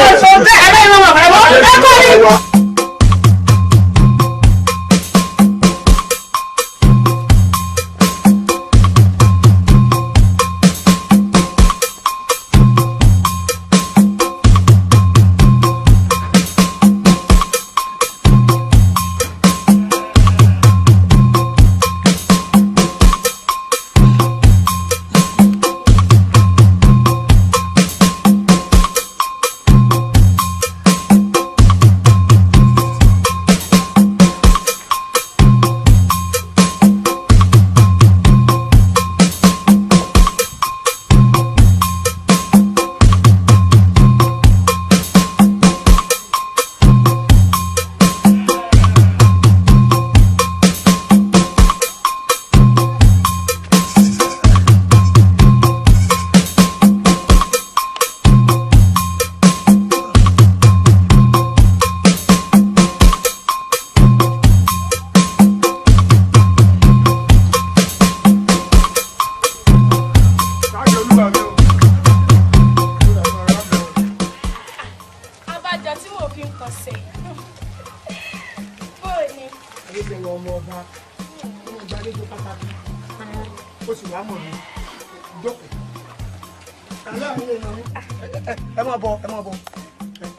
ẹ má bọ̀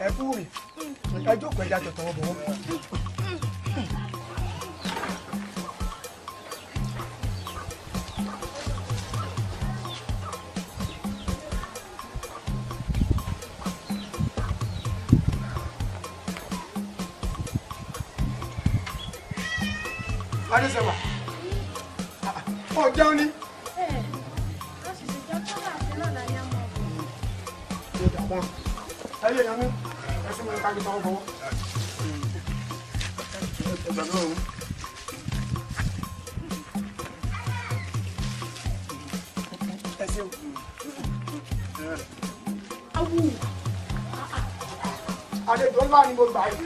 ẹ kú mi ẹ jókòó ẹja tọ̀tọ̀ wọ́n bọ̀ wọ́n. Adéṣe wà ó jẹun ni. Ayé yan mi, ẹ fún mi ká gbé tọwọ́ bọ̀wọ́. Ẹgbẹ́ náà o. Ẹ ṣeun. Awu. Àlejò ńlá ni mo gbà yìí.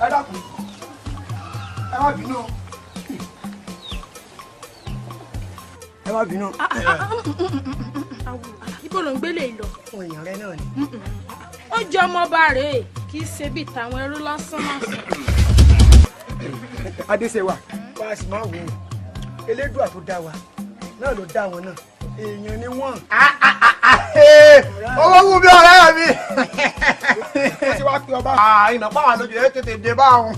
Ẹ dákun, ẹ má bínú. Ẹ má bínú. Ibo ló ń gbélé lọ? Ohun èèyàn rẹ náà ni. Ó jẹ́ ọmọọba rèé kì í ṣe bíi tàwọn ẹrú lásán lásán. Adéṣe wà, bá a sì máa wò ó. Elédùà tó dá wa náà ló dá wọn náà. Èèyàn ni wọ́n. Owó wù mí ọ̀rẹ́ mi. Wọ́n ti wá pé ọba. Ìnà pàwọn àlejò yẹn tètè dé báwọn.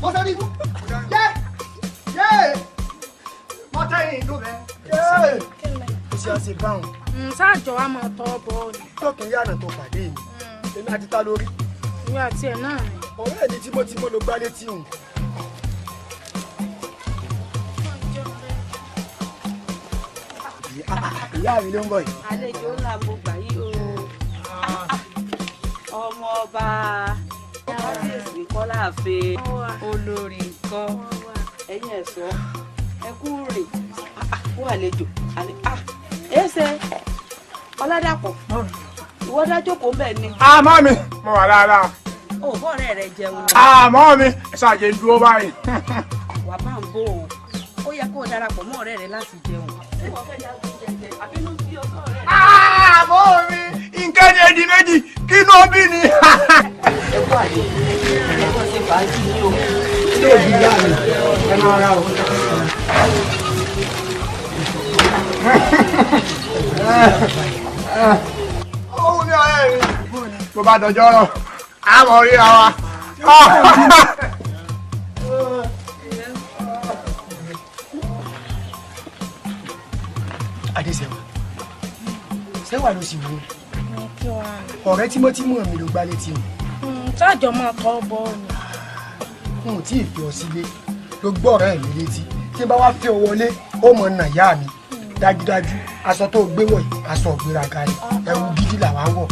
Mo sọ rí ibú. Mo tẹ́yìn ìlú rẹ̀. Ó ṣe àṣẹ báwọn. Sáàjọ wa máa tọ́ bọ́ ni. Tókìn yànnà tó pàdé mi. Èmi àti ta lórí. Ìwé àti ẹ̀ náà ni. Ọ̀rẹ́ ẹni tímọ́tímọ́ ló gbá létí òun. ìyá mi ló ń bọ̀ yìí. àlejò ńlá mo gbà yí o ọmọ ọba kábíyèsí kọ́láàfin olórí nǹkan ẹ̀yìn ẹ̀sọ́ ẹkú rè kú àlejò ẹsẹ̀ ọládàpọ̀ ìwọ dájọ́ kó bẹ́ẹ̀ ni. àmọ́ mi mo wà dáadáa. ò bọ́ọ̀rẹ́ rẹ jẹun. àmọ́ mi ṣàjẹ́ dúró báyìí. wà bá ń bò ó ó yẹ kó o darapọ̀ mọ́ ọ̀rẹ́ rẹ láti jẹun. àmọ́ mi nǹkan ní edi méjì kí ló bí ni. ẹ kú àlejò ẹ kọ́ ṣe fàájì ní o. ilé ìbí yá mi ẹ máa ra o. òun ni ọ̀rẹ́ mi tó bá dọjọ́ rọ̀ á mọ̀ rí àwa. Adéṣẹ́wà Ṣẹ́wà ló sì wú ọ̀rẹ́ tímọ́tímọ́ mi ló gbá létí mi. tájọ máa tọ́ bọ́ ni. n ò tí ì fi ọ sílé ló gbọ́ ọ̀rẹ́ mi létí tí n bá wá fi ọ wọlé ó mọ̀ nà yá mi dájúdájú aṣọ tó gbé wọ̀ yìí aṣọ ìgbéraga ni ẹ̀wù gidi làwa wọ̀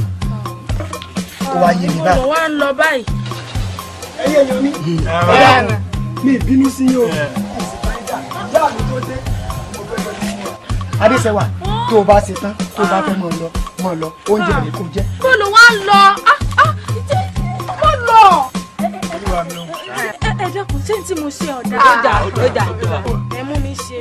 ó wá yé mi báyìí. mo wá ń lọ báyìí. ẹyẹ yan mi mi ìbínú sí yín o ìyá mi tó dé Adéṣẹ́wà tó o bá ṣe tán tó o bá fẹ́ mọ̀ lọ oúnjẹ rẹ kò jẹ. bó ló wá ń lọ mo lọ. ẹ dẹ́kun ṣé tí mo ṣe ọ̀dà. ọjà ẹ mú mi ṣe.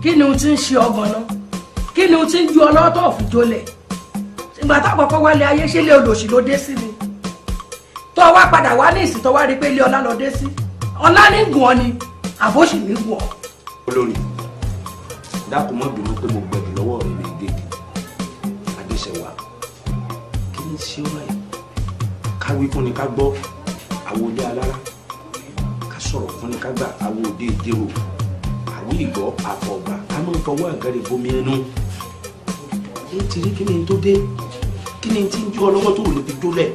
kí ni o ti ń ṣe ọgbọ̀n náà kí ni o ti ń ju ọlọ́tọ̀ òfin jólẹ̀ ìgbà tákọ̀ọ́kọ́ wálé ayé ṣé ilé olòṣì ló dé sí ni tó wá padà wá ní ìsìn tó wá rí pé ilé ọlá lọ dé sí ọlá ní gùn ọ ni àbóṣì ní gùn ọ. olórí dákun mọ́ bínú pé mo gbẹ̀bí lọ́wọ́ rẹ̀ ní gègé Adéṣẹ́wà kí ni ṣé ó wáyé ká wí fún ni ká gbọ́ àwọn òde alára ká sọ̀rọ̀ fún ni ká gbà àwọn òde ìdérò àwọn ìgbọ́ àfọ̀gbà ká máa ń fọwọ́ àgẹ́rẹ́ bomi ẹnu ẹ ti rí kí ni tó dé kí ni tí ń ju ọlọ́wọ́ tó lè fi jólẹ̀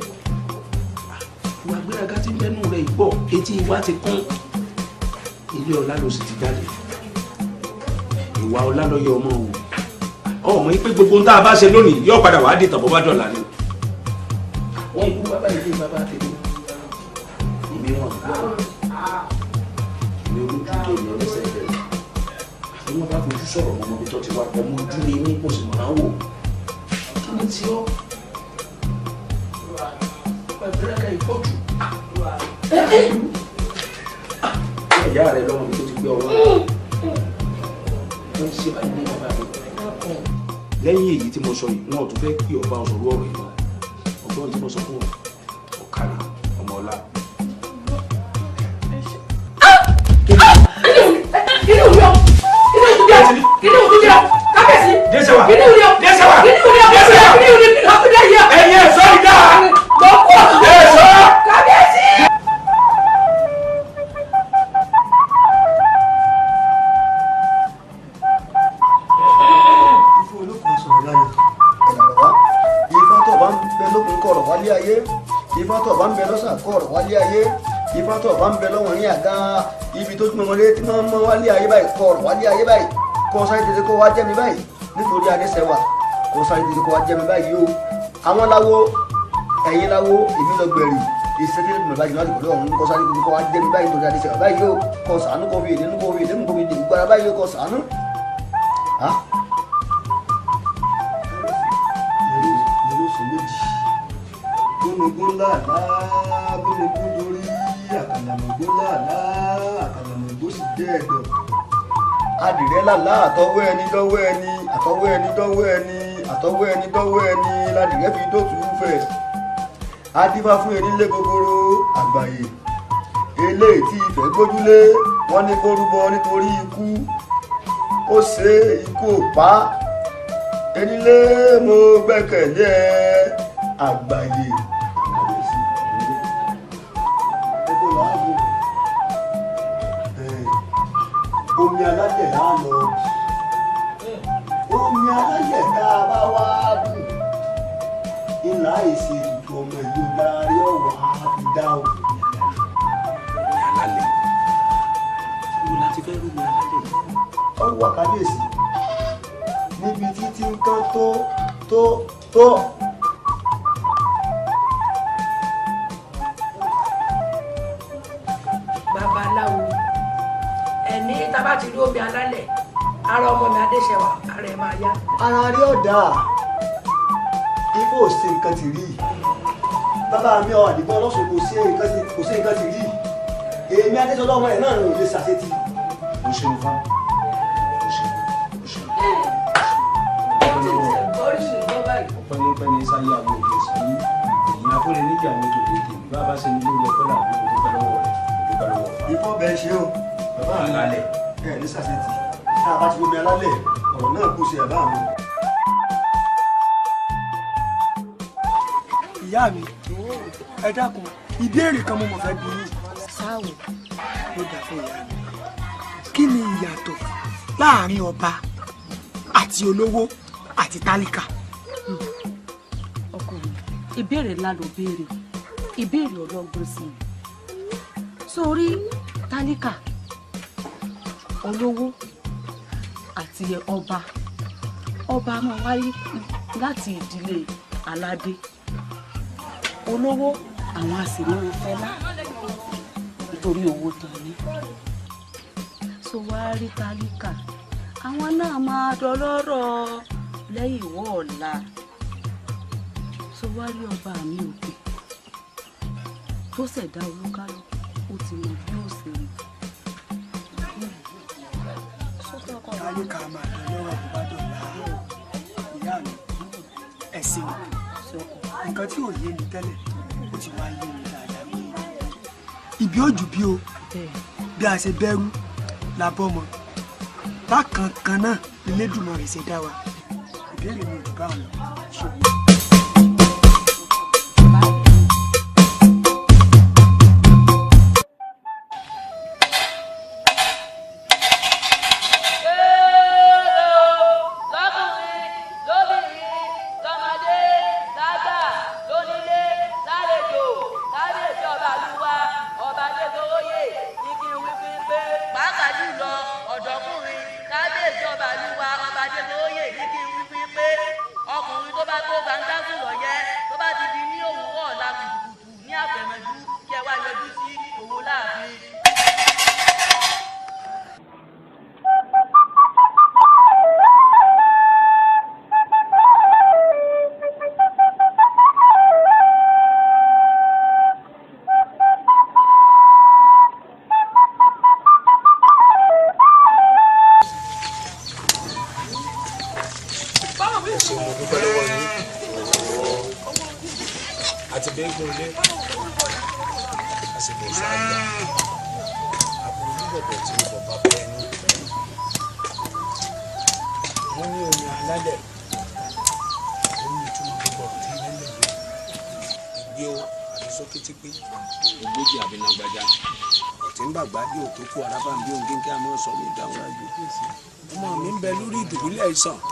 ìwà gbéraga tí ń bẹ́nu rẹ̀ ìgbọ́ etí ìwà ti kún ilé ọlá ló sì ti jáde ìwà ọlá ló yẹ ọmọ o ọmọ yìí pé gbogbo ń tá a bá ṣe lónìí yóò padà wàá dé tàbọ̀ bá dọ̀là ni wọ́n kú bàbá ilé bàbá tèmi ìbí wọn ìbí olójú tó ní ẹlẹ́sẹ̀ ìbẹ̀rẹ̀ àfi wọn bá fojú sọ̀rọ̀ ọmọ mi tó ti wá pọ̀ mọ́ ojú ní ní kò sì máa wò kí ni tí ó pẹ̀lú ìfọ́jú ìyá rẹ lọ́mọ mi tó ti gbé ọwọ́ wọ́n ṣe báyìí ní bàbá mi. lẹ́yìn èyí tí mo sọ yìí wọn ò tún fẹ́ kí ọba ọ̀sọ̀rọ̀ ọ̀rọ̀ yìí ọgbọ́n tí mo sọ fún ọ̀kadà ọmọ ọlá. inú mi ọ inú mi ọ kábíyèsí Adéṣẹ́wà inú mi ọ Adéṣẹ́wà Adéṣẹ́wà inú mi ọ ọkùnrin yìí ọ. ẹ̀yin ẹ̀ṣọ́ ìdá lọ́kọ̀ ẹ̀ṣọ́ kábíyèsí. Ifá tó bá ń bẹ lókun kọ̀rọ̀ wálé ayé Ifá tó bá ń bẹ lọ́sàn kọ̀rọ̀ wálé ayé Ifá tó bá ń bẹ lọ́wọ́ ní àga ibi tó tún ọmọdé tí wọ́n mọ wálé ayé báyìí kọ̀rọ̀ wálé ayé báyìí kọ́ sáré tètè kó wá jẹ́ mi báyìí nítorí Adéṣẹ́wà kọ́ sáré tètè kó wá jẹ́ mi báyìí o àwọn láwo ẹ̀yin láwo èmi lọ gbẹ̀rì ìṣẹ́kẹ́lẹ́ tó báyìí láti pẹ̀lú ọ̀hún kọ́ sáré tètè kó wá jẹ́ mi báyìí nítorí Adéṣẹ́wà báyìí o kọ́ sàánú kọ́ fi èdè nínú kọ́ fi èdè nínú kọ́ fi èdè ìgbára báyìí o kọ́ sàánú. Gbónúgbón làlá gbónúgbón lórí àkàlàmọ̀gbó làlá àkàlàmọ̀gbó sì jẹ́ ẹ̀dọ̀. Adìrẹ́ làlá àtọwọ́ ẹni dọ́wọ́ ẹni àtọwọ́ ẹni dọ́wọ́ ẹni àtọwọ́ ẹni dọ́wọ́ ẹni ládìrẹ́ fi dótú fẹ̀. Adífá fún erin lé gogoro àgbáyé. Eléyìí tí Ifẹ̀ gbójúlé wọ́n ní kó rúbọ nítorí ikú. Ó ṣe ikú ò pa Enílé mo gbẹ́kẹ̀lé àgbáyé. Omi alálẹ̀ náà lọ. Omi alálẹ̀ tá a bá wá bù. Ìlà èsì ètùtù ọmọ ìlú darí ọ̀wà fi dá o. Omi alálẹ̀. Ibo la ti fẹ́ rú omi alálẹ̀? Ọwọ́ kábíyèsí. Níbi títí nǹkan tó. Babaláwo ẹni tá a bá ti rí omi alálẹ̀ ara ọmọ mi Adéṣẹwà ara ẹ̀ máa yá. Ara rí ọ̀dà ibo ṣe nǹkan ti rí bàbá mi ọ àdìgbò ọlọ́sùn kò ṣe nǹkan ti rí èmi Adéṣọlá ọmọ ẹ̀ náà ló lè ṣàṣetì. Ó ṣeun fún ọpẹ́lẹ́pẹ́lẹ́ sáyé àwọn òde sí èyí afọ́lẹ́ níjà àwọn tó dédé bá a bá ṣe nílé ilẹ̀ pẹ́lú àwọn òde pẹ́lú ọwọ́ rẹ̀ òde pẹ́lú ọwọ́. Ifọ̀ bẹ́ẹ̀ ṣe o bàbá mi lálẹ́ ẹ̀ ní ṣàṣetì tá a bá ti gbómi alálẹ̀ ọ̀rọ̀ náà kù sí ẹ̀bá mi. ìyá mi ẹ dákun ìbéèrè kan mo mọ̀ fẹ́ bí yín. sáwò ló dà fún ìyá mi kí ni ìyàtọ̀ láàrin ọba àti olówó àti tálíkà. ọkọ mi ìbéèrè ńlá ló béèrè ìbéèrè ọlọ́gbọ́n sí i sórí tálíkà olówó àti ọba máa wáyé láti ìdílé aládé olówó àwọn àsìmọ́ fẹ́lá nítorí owó tó ní so wá rí tálíkà àwọn náà máa dọlọ́rọ̀ lẹ́yìn ìwọ ọ̀la so wá rí ọba mi òkè tó ṣẹ̀dá olúkálùkù ó ti mọ bí ó ṣe rí. tálíkà máa dọlọ́rọ̀ tó bá dọ̀la ìyá mi ẹ̀sìn nǹkan tí ò yé mi tẹ́lẹ̀ ó ti wá yé mi dáadáa pé ìbí òjò bí o bí a ṣe bẹ̀rù la bọ́mọ bákan kan náà Elédùmarè ṣe dá wa ìbéèrè mi ò bá wọn ṣe.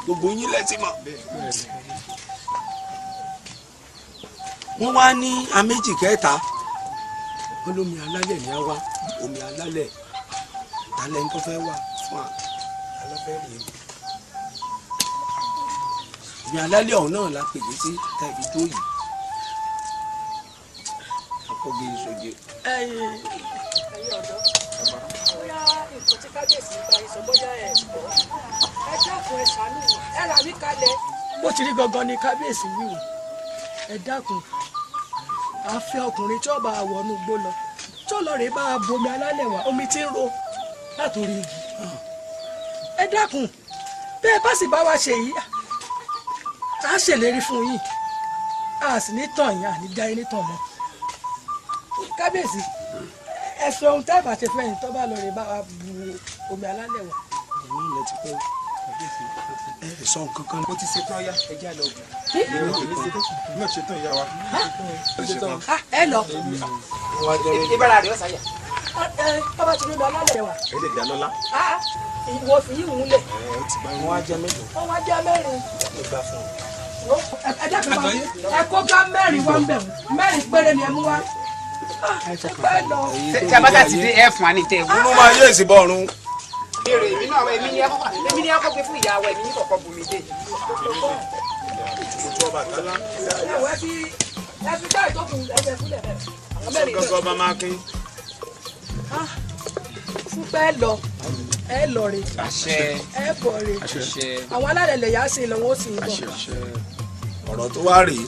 gbogbo yín lẹ́tí mọ̀. wọ́n wá ní améjì kẹta wọ́n lómi alálẹ̀ ní àwa omi alálẹ̀ tálẹ̀ ń tó fẹ́ wà fún alọ́fẹ́ rèé. omi alálẹ̀ ọ̀hún náà la pèjì sí tàbí tó yìí. akọ́gbé ìṣòjì. ẹ̀yin ọ̀dọ́ bóyá nǹkan tí kábíyèsí ń parí sọ bóyá ẹ̀ gbọ́ ẹ dákun ẹ ṣàánú ẹ rà mí kalẹ̀. bó ti rí gangan ni kábíyèsí wíwò ẹ dákun àfẹ ọkùnrin tí ó bá wọnú igbó lọ tí ó lọ rèé bá bomi alálẹ̀ wá omi tí ń ro látòrí igi ẹ dákun bẹ́ẹ̀ bá sì bá wa ṣe yìí á ṣèlérí fún yín a sì ní tàn yín àní dá yín ní tàn mọ́ kábíyèsí ẹ̀sùn ohun tá a bá ṣe fẹ́yìn tó bá lọ rèé bá wa bu omi alálẹ̀ wá. àwọn ilẹ̀ ti pẹ́ ẹ sọ nǹkan kan. mo ti ṣetán ya ẹ já lọ. náà ṣetán ìyá wa. ẹ lọ. ìbára rẹ ọ̀sán yà. ọba tí ló lọ lálẹ́ wa. ẹ lè dá lọ́lá. ìwọ fi yín wúlẹ̀. ẹ ti bá wọn wá jẹ mélòó. wọ́n wá jẹ́ mẹ́rin. ẹ gbà fún un. ẹ dákun bá mi ẹ kó gá mẹ́rin wá ń bẹ̀ wọ́n mẹ́rin péré ni ẹ mú wá. ẹ lọ. tí a bá tà ti dé ẹ fún wa ní tẹ. inú máa yé èsì bọ́ọ̀rùn. béèrè èmi náà èmi ní akọ́ pé fún ìyàwó ẹ̀mí ní kọ̀ọ̀kan bùnmi dé. ẹ fi bẹ́ẹ̀ tó kù ẹ fúnlẹ̀ bẹ́ẹ̀. gọ́gọ́ bá máa kín. fúnpẹ́ ẹ lọ rè ẹ bọ̀ rè àwọn alálẹ̀lẹ̀ yà á sì lọ́wọ́ ó sì ń bọ̀. ọ̀rọ̀ tó wá rèé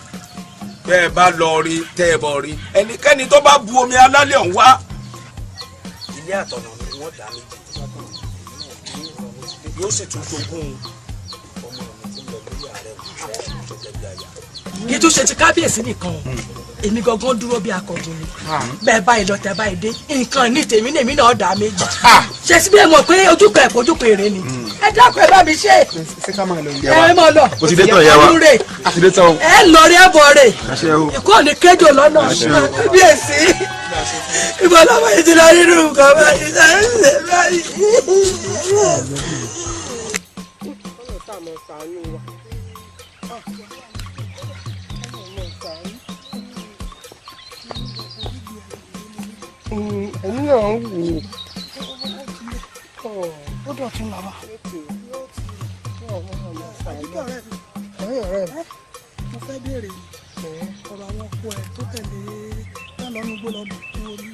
tẹ́ ẹ bá lọ rí tẹ́ ẹ bọ̀ rí ẹnikẹ́ni tó bá bu omi alálẹ̀ ọ̀hún wá ilé àtọ̀nà ni wọ́n dá méjì yóò sì tún jogún ọmọ mi tí ń lọ lórí ààrẹ tó jẹ́ bí aya. kí tó ṣe ti kábíyèsí nìkan èmi gangan dúró bí akọ̀gùn ni bẹ́ẹ̀ báyìí lọ tẹ́ báyìí dé nǹkan ní tèmi ní èmi náà dá méjì ṣe síbi ẹ mọ̀ pé ojúkọ ẹ̀kọ́ ojúkọ èrè ni ẹ dákun ẹ bá mi ṣe ẹ mọ̀ lọ o ti dé tán ìyá wa o ti dé tán o ẹ lọ rí ẹbọ rè ìkọ́ ní kéjò lọ́nà kábíyèsí ìbọn lọ́wọ́ yìí ti lọ nínú nǹkan báyìí ṣe báyìí. ẹ̀yin náà ń wò ó dọ̀tún làwà. ẹ̀yin ọ̀rẹ́ mi. mo fẹ́ béèrè ọ̀rọ̀ àwọn ọkọ ẹ̀ tó tẹ̀lé lọ́nà gbọ́dọ̀ bu omi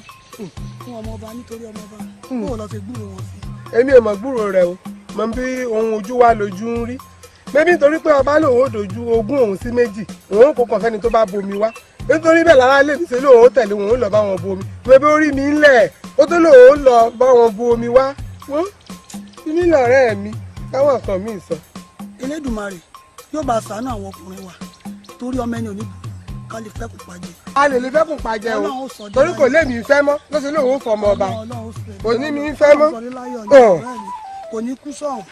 fún ọmọọba nítorí ọmọọba bóò lọ fi gbúrò wọn sí. èmi ò mọ̀ gbúrò rẹ̀ o mọ̀ bí ohun ojú wa lójú ń rí bébí nítorí pé ọba lòun ò dojú ogún òun sí méjì òun kò kàn fẹ́ni tó bá bomi wá nítorí bẹ́ẹ̀ lára lè fi ṣe lóun ó tẹ̀lé wọn ó lọ bá wọn bu omi bébí ó rí mi ńlẹ̀ ó tó lóun ó lọ bá wọn bu omi wá wọ́n nílò ọ̀rẹ́ mi táwọn kan mí sọ. Elédùmarè yóò bá ṣàánú àwọn ọkùnrin wa torí ọmọ ẹni òní ká lè fẹ́ kù pàjẹ́. a lè fẹ́ kù pàjẹ́ o torí kò lé mi fẹ́ mọ́ ló ṣe lóun ó fọmọ ọba kò ní mi fẹ́ mọ́. kò ní kú sọ̀hún.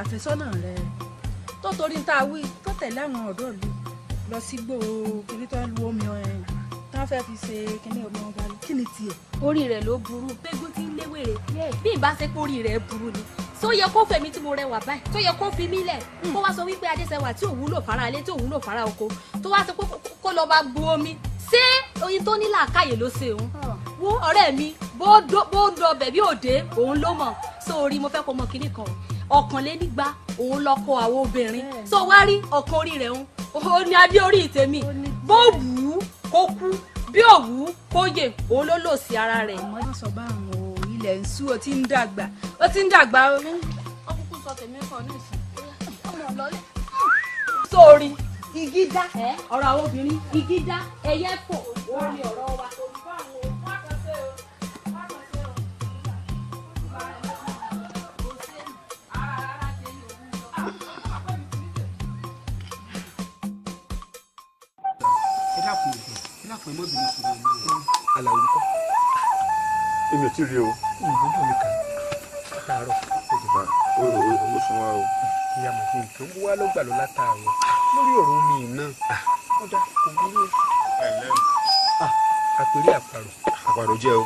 àfẹ́sọ́nà rẹ tó torí tá a wí tó tẹ̀lé àwọn ọ̀dọ́ ìlú lọ sí gbòó kiri tó ń lu omi ọ̀hún tí wọ́n fẹ́ fi ṣe kíní omi ọ̀hún balẹ̀ kí ni tiẹ̀. orí rẹ̀ ló burú gbégún tí ń léwèrè bí ìbá ṣe pé orí rẹ̀ burú ni tó yẹ kó fẹ̀mí tí mo rẹwà báyìí tó yẹ kó fi mí lẹ̀ kó wá sọ wípé adéṣẹwà tí ò wúlò fara ilé tí ò wúlò fara oko tó wá sọ pé kó lọ bá bu omi ṣé oyin tó ní làákàyè ló ṣe òun wo ọ̀rẹ́ mi bó ń lọ bẹ̀bí òde òun ló mọ̀ sórí mo fẹ́ kó mọ kinní kan ọ̀kànlénígba òun lọ́kọ àwọn obìnrin so wá rí ọ̀kan orí rẹ̀ ó ní adé orí tèmi bó wù ú kó kú bí ò wù ú kó yè òun ló lò sí ara rẹ̀. àmọ́ ní sọ bá àwọn ilẹ̀ ń sú ó ti ń dàgbà ọkùnkùn sọ tèmi kan ní ìsìn ọmọ lọ́lẹ̀. sórí igi dá ọ̀rọ̀ àwọn obìnrin igi dá ẹyẹ pọ̀ òun ni ọ̀rọ̀ wa. Alao ńkọ́. èmi ò tí ì rí o. ìgbójú mi kà láàárọ̀ ó ti bá ó sún wa o. ìyá màá fi nǹkan wá ló gbà lọ látàárọ̀ lórí ọ̀rọ̀ omi náà kódà kò burú. àpèrè àparò. àparò jẹ́ o.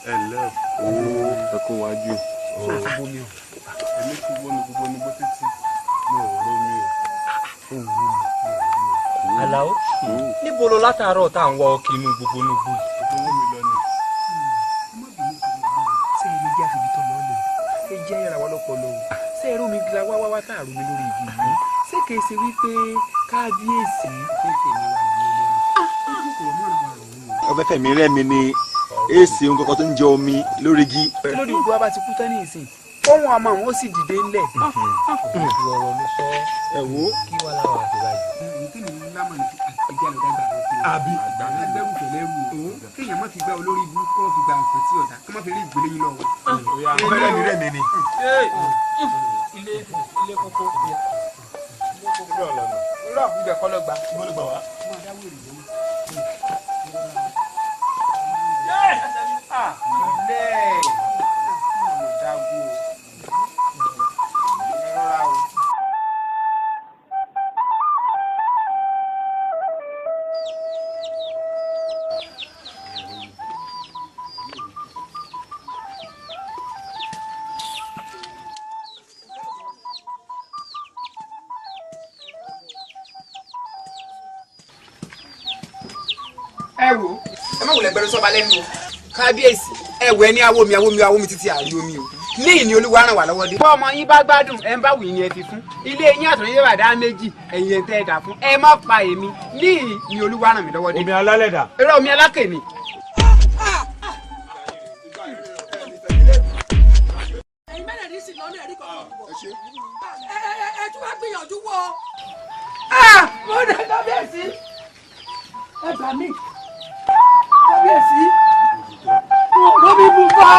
ẹ ǹlẹ́ o ẹkún wájú. ṣé o ti bomi o. èmi ti wọ́n ní gbogbo nígbó títí mi ò rómi o. Alao níbo lo látàárọ̀ tá à ń wá ọkì inú gbogbo nígbó yìí. owó mi lọ ni. ṣé ilé jẹ́ àfihàn tó lọ lò ẹ jẹ́ yàrá wa lọ́pọ̀lọ́ o ṣé ẹrú mi gíga wá tá àrùn mi lórí igi yìí ṣé kìí ṣe wípé kábíyèsí kéèké ni wà ní olórí. ọbẹ̀ fẹ̀mí rẹ̀ mi ni èsì ohun kankan tó ń jẹ omi lórí igi. lórí ìgbó wa bá ti kú tán ní ìsìn ohun àmọ́ àwọn ó sì dìde ńlẹ̀. ọ̀rọ̀ ló sọ ẹ wo kí wàá láwọn àti báyìí. àbí ẹgbẹ́rún tẹ̀lẹ́rù o kéèyàn má fi gba olórí ibú kọ́ fi gba nǹkan tí ọ̀dà kó má fi rí ìgbélé yín lọ́wọ́. ọbẹ̀ mi rẹ̀ mi ni. ilé kókó lọ́ọ̀ ibẹ̀ kọ́ ló gbà. mo lè gbà wá. ẹ wo ẹ má wulẹ̀ gbẹrú sọ́ba lẹ́nu o kábíyèsí ẹ wọ ẹ ní awo mi títí àrí omi o ní ìní olúwa ràn wá lọ́wọ́ dé. bọ́ ọmọ yín bá gbádùn ẹ ń bá wù yín ẹ fi fún ilé yín àtúnyẹ yóò bá dá méjì ẹ̀yìn ẹ̀ tẹ́ ẹ dà fún ẹ má pa èmi ní ìní olúwa ràn mí lọ́wọ́ dé. omi alálẹ̀ dà. eré omi alákè ni. ẹ̀yin mẹ́rẹ̀ ní sí lọ́nà ẹ̀rí kan ẹ tún wá gbìyànjú wọ. mo dé kábíyèsí ẹ gbà mí kábíyèsí lómi bù bá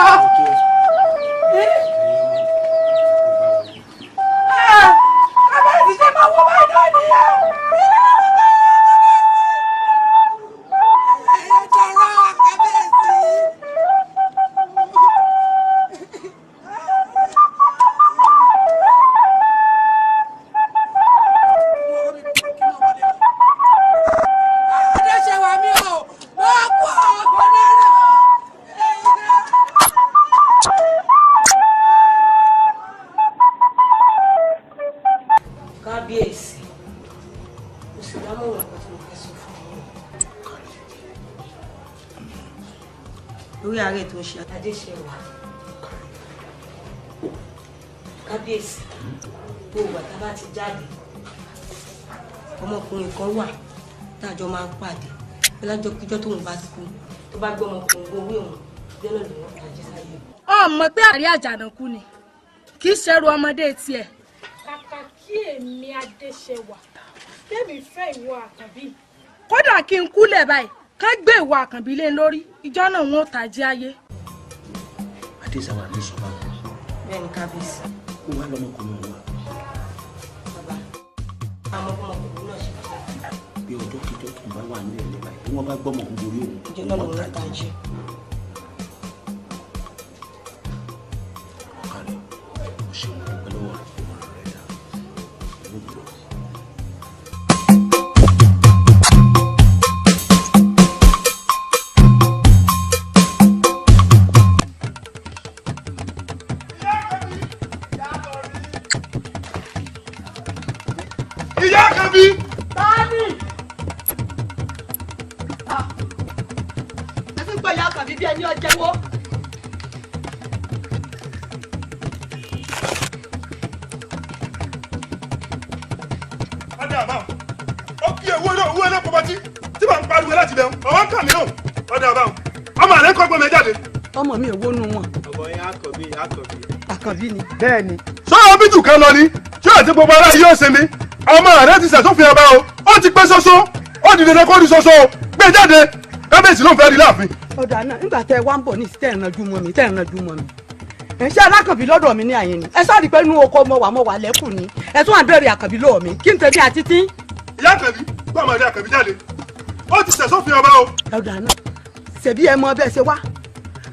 kábíyèsí ṣe máa wọ báyìí náà nìyẹn. ẹ tọrọ kábíyèsí. kábíyèsí mo sì dámọ̀ràn kan tí mo fẹ́ sọ fún yín lórí ààrẹ tó ń ṣe adéṣẹwà kábíyèsí gbogbo àtà bá ti jáde ọmọkùnrin kan wà táàjọ máa ń pàdé lájọ kíjọ tóun bá kú tó bá gbé ọmọkùnrin owó òun bẹ́ẹ̀ náà lòun kà jí sáyé. ọmọ pé àrí àjànàkú ni kì í ṣerú ọmọdé tiẹ̀. kàkà kí èmi adéṣẹwà tẹ́mi fẹ́ ìwọ àkànbí. kódà kí n kúlẹ̀ báyìí ká gbé ìwọ àkànbí lé lórí ìjọ náà wọn ò tají ayé. adéṣẹwà ní sọ báwọn. bẹ́ẹ̀ ni kábíyèsí. ó wá lọmọkùnrin wa. bàbá àwọn ọmọkùnrin náà ṣe fẹ́. bí ọjọ́ kíjọ́ tó ń bá wà ní ẹ̀lẹ́ báyìí bí wọ́n bá gbọ́mọ̀ ń gorí òun. ìjọ náà wọn ò tají. ọ̀kàrẹ̀ mo ṣe wọn dúpẹ́ lọ́wọ́ ọmọ rẹ̀ dá. ìyá Àkànbí. Tani. ẹ ti gbọ́ ìyá Àkànbí. àkàbí bí ẹni ọjẹ́wọ́. ọdẹ àbá ó kí owó ilé pọpọtí tí màá ń pariwo láti bẹ̀rù ọwọ́ ń kà mí o ọdẹ àbá ọmọ rẹ kọ́ gbọmọ jáde. ọmọ mi ò wónú wọn. ọmọ yẹn àkànbí ni. bẹ́ẹ̀ ni. sọ́wọ́n bí jù kan lọ ni tí yóò ti gbogbo ara yóò ṣe mí ọmọ rẹ ti sẹ̀tún ọba o ó ti pẹ́ ṣoṣo ó di dandan kó di ṣoṣo o gbé jáde kábíyèsí ló ń fẹ́ rí láàfin. ọ̀dà náà nígbà tẹ wá ń bọ̀ ní ìsítẹ́ ìrànjú mọ́ mi ẹ̀ ṣe alákànbí lọ́dọ̀ mi ní àyè ni ẹ sáré pé inú oko mọ wà lẹ́kùn ni ẹ tún àbẹ̀rẹ̀ àkànbí lọ́wọ́ mi kí n tẹ̀lé àti tí. ìyá àkànbí gbọ́ ọmọ rẹ àkànbí jáde ó ti sẹ̀sófin ọba o. ọ̀dà náà ṣèbí ẹ mọ bẹ́ẹ̀ ṣe wá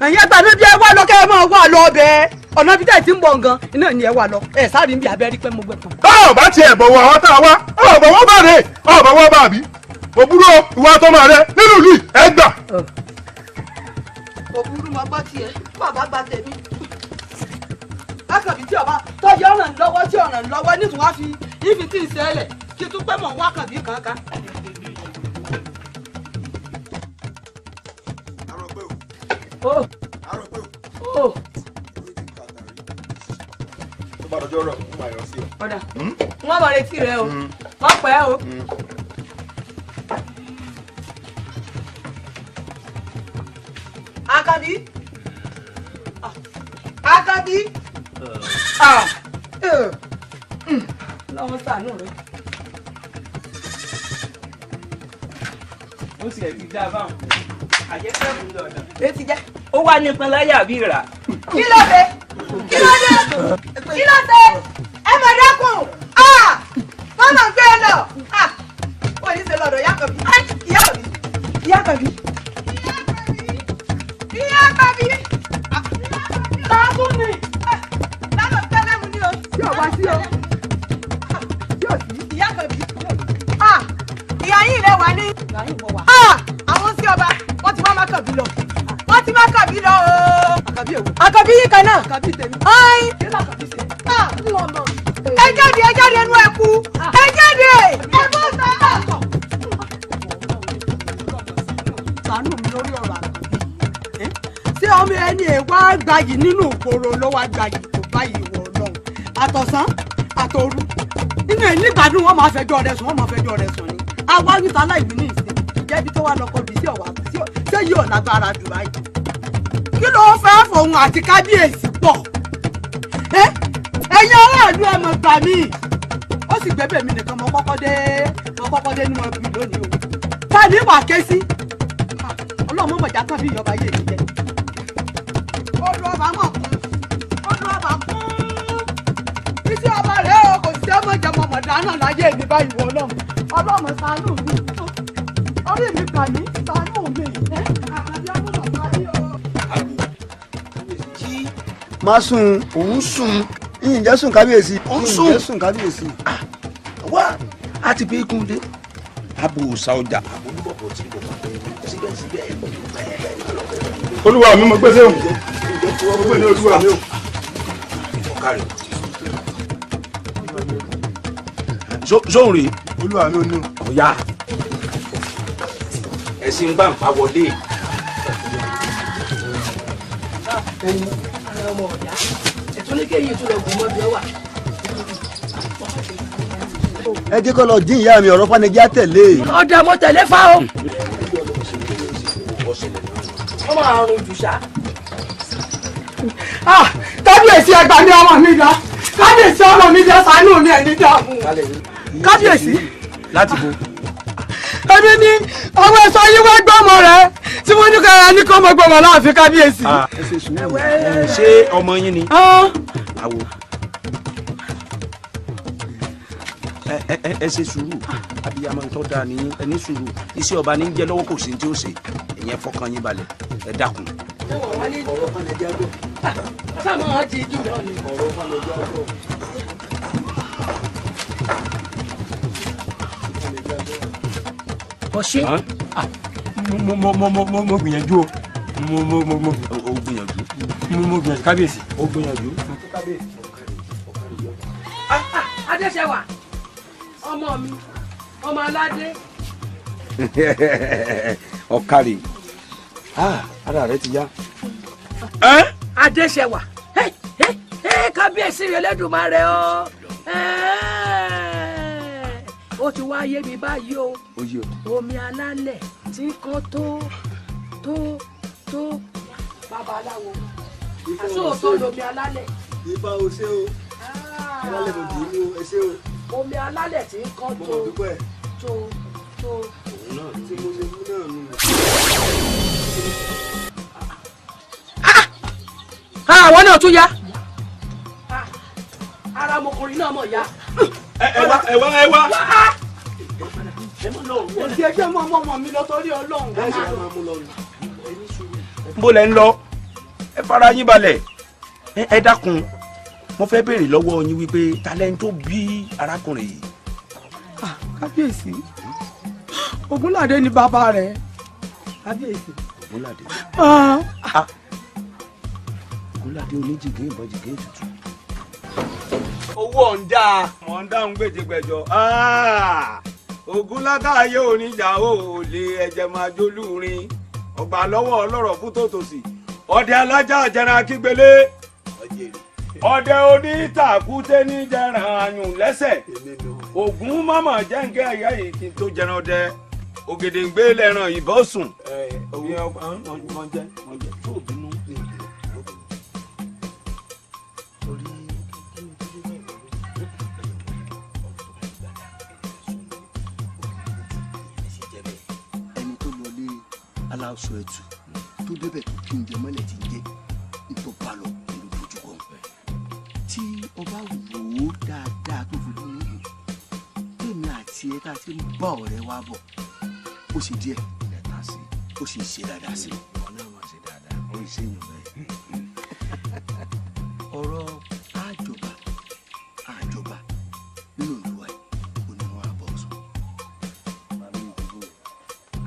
ẹ̀yin ẹgbẹ́ mi bí ẹ wá lọ kẹ́ ẹ mọ̀ wá lọ bẹ́ẹ̀ ọ̀nà bí tẹ̀ tí ń bọ̀ gan iná ni ẹ wà lọ ẹ sáré ń bí abẹ́rí pé mo gbẹ kan. báwo bá tiẹ̀ bọ̀wọ̀ àwọn tá a wá ọ̀bọ̀wọ̀ bá rè ọ̀bọ̀wọ̀ bá bí òbúrò ìwà tọmọ rẹ nínú ìlú ẹ gbà. òbúrú mo gbọ́ tiẹ̀ bàbá gba tèmi lákàbí tí ọba tọ́jú ọ̀ràn lọ́wọ́ tí ọ̀ràn lọ́wọ́ nítorí wá fi ibi tí ì sẹ́lẹ̀ kí tún pẹ́ mọ̀ wá kàbí kankan. ó ó tó bá dọjọ́ rọ̀ fún àyọ̀ sí ọ. ọ̀dà wọ́n mọ̀ retí rẹ o wọ́n pẹ́ o. Àkàbí Àkàbí lọ́wọ́ sànú rẹ. ó sì ẹ̀ ti dá a báwọn àjẹsẹ́ mi lọ́dọ̀. Etí jẹ́. ó wá nípọn láyà bí rà. kí ló dé kí ló dé kí ló dé ẹ mọ̀ dẹ́kun wọ́n mọ̀ gbé e lọ wọ́n ní í ṣe lọ́dọ̀ ìyá Àkànbí ìyá Àkànbí ìyá Àkànbí tààbùn ni lánàá tẹ́lẹ̀ mu ni o. tí o wá sí o yóò sí ìyá Àkànbí ìyá yìí rẹ wà ní. àwọn sí ọba wọ́n ti wá má Àkànbí lọ wọ́n ti má Àkànbí lọ o. Àkànbí èwo. Àkànbí yìí kan náà. Àkànbí tèmi. ayin. kí ló Àkànbí ṣe. ẹ jáde ẹnu ẹ kú ẹ jáde ẹ bọ́ sá. ṣàánú mi lórí ọ̀rọ̀ Àkànbí ṣé ọmọ ẹni ẹ̀ wá gbayì nínú ìgboro ló wá gbayì tó báyìí wọ̀ ọlọ́run àtọ̀sán àtòru nínú ẹ̀ nígbàdùn wọn máa fẹjọ́ rẹ̀ sùn wọn máa fẹjọ́ rẹ̀ sùn ni àwa wíta láìpín ní ìsìn jẹ́bi tó wà lọ́kọ́ bí sí ọ̀wà ṣé yóò lágbára jù báyìí kí ló fẹ́ fòun àti kábíyèsí pọ̀ ẹ̀yin aráàlú ẹ̀ mọ̀ gbà mí ó sì gbé bèmí nìkan mọ kọ́kọ́ dé nínú ẹbí lónìí o ta ní wà ké sí ọlọ́mọ mọ̀já kan bí ìyọba yé mi jẹ odò ọba mọ̀ odò ọba kún iṣẹ́ ọba rẹ̀ o kò sí ọmọ ìjọba mọ̀dá náà láyé mi báyìí wọ ọlọ́mọ ṣàánú mi orí mi gbà mí ṣàánú mi àkàbí ọmọ bàbá yìí o. má sùn òun sùn yìnyín jẹ́ sùn kábíyèsí yìnyín jẹ́ sùn kábíyèsí. wá a ti fi kún dé abo òòsà ọjà abo oníbọ̀bọ̀ tí kò máa bẹ̀rẹ̀ síbẹ̀síbẹ̀ olúwa mi mo gbé sẹ́wọ̀n mo gbé ní olúwa mi o. ọ̀kàrẹ̀ sóhun rèé olúwa mi ò ní o. ọ̀ya ẹ̀sìn gbàǹpá wọlé. ọmọ ọ̀dá ẹ̀tún ní kéyìí tó lọ gùn mọ́ bí ọ wà. ẹ jẹ́ kó lọ dín ìyá mi ọ̀rọ̀ fanijá tẹ̀lé. ọ̀dà mo tẹ̀lé fa o. wọ́n máa rún jù ṣá. kábíyèsí ẹgbà ní ọmọ mi lọ kábíyèsí ọmọ mi lọ ṣàánú mi ẹni dààmú kábíyèsí. láti bo. èmi ní ọwọ́ ẹ̀sọ́ yín wá gbọ́mọ rẹ̀ tí wọ́n ní kára ní kọ́ ọmọ gbọ́mọ láàfin kábíyèsí. ṣé ọmọ yín ni. àwò ẹ ṣe sùúrù abiyamọ tó dáa ní ẹ ní sùúrù iṣẹ́ ọba ní jẹ́ lọ́wọ́ kò sí tí ó ṣe ìyẹn fọkàn yín balẹ̀ ẹ dákun. ọ̀ṣẹ́. mo gbìyànjú o gbìyànjú. mo gbìyànjú kábíyèsí. o gbìyànjú. adéṣẹwà ọmọ mi ọmọ aládé. ọ̀kàrẹ̀ ara rẹ ti yá. Adéṣẹwà kábíyèsí rẹ lẹ́dùnmáre ó ti wá yé mi báyìí o omi alálẹ̀ tí kan tó babaláwo àsóòtọ́ lomi alálẹ̀. Ìbá o ṣé o alálẹ̀ mo dì í mú ẹ ṣé o. Omi alálẹ̀ tí kan tó òun náà tí mo ṣe fún náà nù. Àwọn náà tún yá ara ọmọkùnrin náà mọ̀ yá. ẹ wá. Òsì ẹgbẹ́ mọ́ ọmọ mi lọ torí Ọlọ́run. Bó lẹ ń lọ ẹ fara yín balẹ̀ ẹ dákun mo fẹ́ béèrè lọ́wọ́ yín wípé talent tó bí arákùnrin yìí. Kábíyèsí Ògúnládé ni bàbá rẹ̀. Kábíyèsí. Ògúnládé. Ògúnládé oníjìgé ìbọn jìgé tutù. Owó ọ̀ǹda. Mọ̀ ń dáhùn gbèjègbèjọ. Ògúnládé yóò níjà ó lè ẹ̀jẹ̀ máa jólúrin ọgbà lọ́wọ́ ọlọ́rọ̀ fún tòtòsì ọdẹ alájà àjẹrán akígbélé ọdẹ onítàkùté ní jẹrán ayùn lẹ́sẹ̀ Ògún mọ́mọ́ jẹ́ǹgẹ́ ẹ̀yà yìí kí n tó jẹran ọdẹ Ògèdèǹgbé lẹ́ràn ìbọn sùn. Tó bínú. aláṣọ ẹtù tó débẹ̀ tó kí n jẹ mọ́lẹ̀ tí ń jẹ́ ipò balọ̀ ìlú dojúkọ tí ọba wò ó dáadáa tó fi dúró wò tèmi àti ẹ tá a ti ń bá ọ̀rẹ́ wa bọ̀ ó ṣe díẹ̀ ó sì ṣe dáadáa sí i. ọ̀nà máa ṣe dáadáa ó ṣe yàn bẹ́ẹ̀. ọ̀rọ̀ àjọba nínú ìlú wa yìí ó ní wọn àbọ̀ sọ.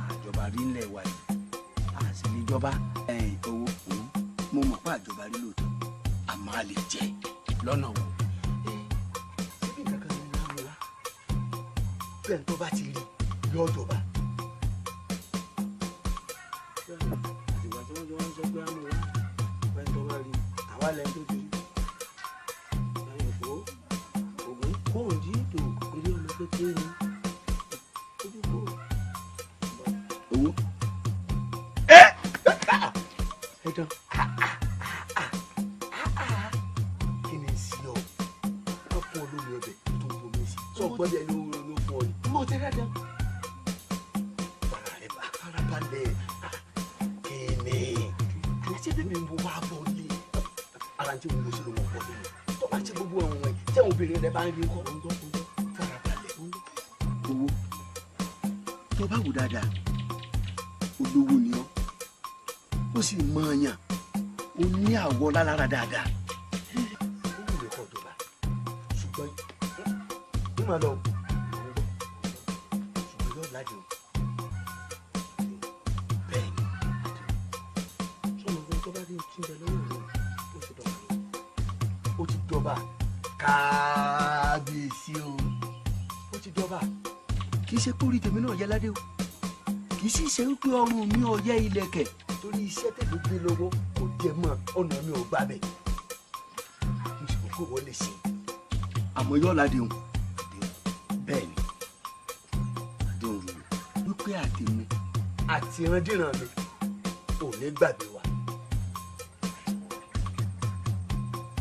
àjọba rí ńlẹ̀ wa yìí ìjọba owó mo mọ̀ pé àjọba rí lóòótọ́ àmọ́ a lè jẹ́ lọ́nà wo. síbi nǹkan kan ní láàmú wa bẹ́ẹ̀ tó bá ti rí yóò jọba. àtìgbà tí wọ́n jọ wọ́n sọ pé àmú wa bẹ́ẹ̀ tó bá rí àwa lẹ́yìn tó ti rí ẹ̀yìn fò Ògún kóhùn jí ètò eré ọmọ kékeré ni ojú kò owó. Ẹ̀dán kí ni sí ọ wọ́n fún ọ lórí ọbẹ̀ tó ń bomi sí sọ gbọ́dọ̀ ló fún ọ ni. mo ti rẹ̀ dán. farabalẹ̀ kí ni ṣé bẹ́ẹ̀ mi wá bọ̀ lé ara tí mo lọ sí ló mọ̀ bọ̀ lé tó bá ṣe gbogbo ọ̀hún ẹ̀ tí àwọn obìnrin rẹ̀ bá ń rí kọ́ farabalẹ̀. owó tó bá wù dáadáa olówó ni ọ́ ó sì mọ ọyàn ó ní àwọ̀ lálára dáadáa. ó wù mí kọ́ ìjọba ṣùgbọ́n ní màá lọ ṣùgbọ́n yóò lájọ bẹ́ẹ̀ ni sọ̀rọ̀ fún tó bá dé tí ń bẹ lọ́wọ́ rẹ̀ ó ti dọ̀bà ó ti dọ̀bà kábíyèsí o ó ti dọ̀bà kì í ṣe kórìí tèmi náà yẹ ládé o kì í sì ṣe wípé ọrùn mi ò yẹ ilẹ̀kẹ̀ torí iṣẹ́ tẹ̀lé gbé lọ́wọ́ kò jẹ mọ́ ọ̀nà mi ò gbà bẹ̀ mo sì kókó wọ́n lè ṣe àmọ́ yóò ládé o bẹ́ẹ̀ ni àdéhùn rẹ̀ wípé àtẹ̀mí àti ìrandíran mi ò ní gbàgbé wa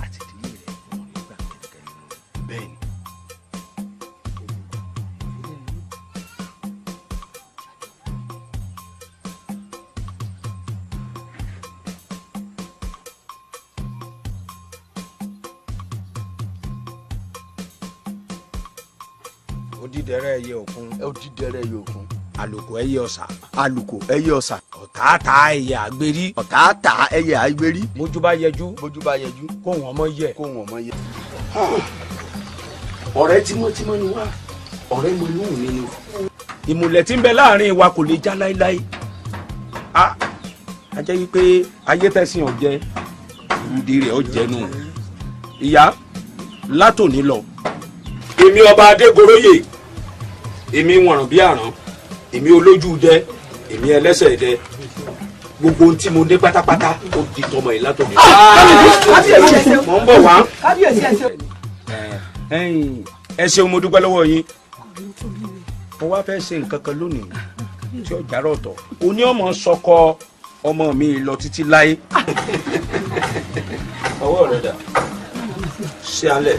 àti ìdílé rẹ̀ ò ní gbàgbé kẹ́kẹ́ nínú bẹ́ẹ̀ ni. Odídẹrẹ́ ẹyẹ òkun. Odídẹrẹ́ ẹyẹ òkun. Àlùkò ẹyẹ ọ̀sà. Àlùkò ẹyẹ ọ̀sà. Ọ̀tààtà ẹyẹ àgbérí. Ọ̀tààtà ẹyẹ àgbérí. Bójú bá yẹjú. Bójú bá yẹjú. Kóhùn ọmọ yẹ. Kóhùn ọmọ yẹ. Ọ̀rẹ́ tímọ́tímọ́ ni wá. Ọ̀rẹ́ mo inú mi ni. Ìmùlẹ̀ tí ń bẹ láàrin wa kò lè já láéláé. A jẹ́ wípé ayé tẹ̀sìn ọ̀jẹ́ ìdí rẹ̀ ọ̀jẹ́ nù. Ìyá látòní lọ. Èmi ọba Adégoróyè. Èmi wọ̀ràn bí àrán. Èmi olójú dẹ. Èmi ẹlẹ́sẹ̀ dẹ. gbogbo ohun tí mo dé pátápátá ó di tọmọ yìí látòmí. kábíyèsí ẹ ṣeun. mò ń bọ̀ wá. kábíyèsí ẹ ṣeun. ẹ ṣeun mo dúpẹ́ lọ́wọ́ yín. mo wá fẹ́ ṣe nǹkan kan lónìí tí ó jàrọ̀ ọ̀tọ̀. òní ọmọ sọkọ ọmọ mi lọ títí láyé. ọwọ́ rẹ̀ dà ṣé alẹ́.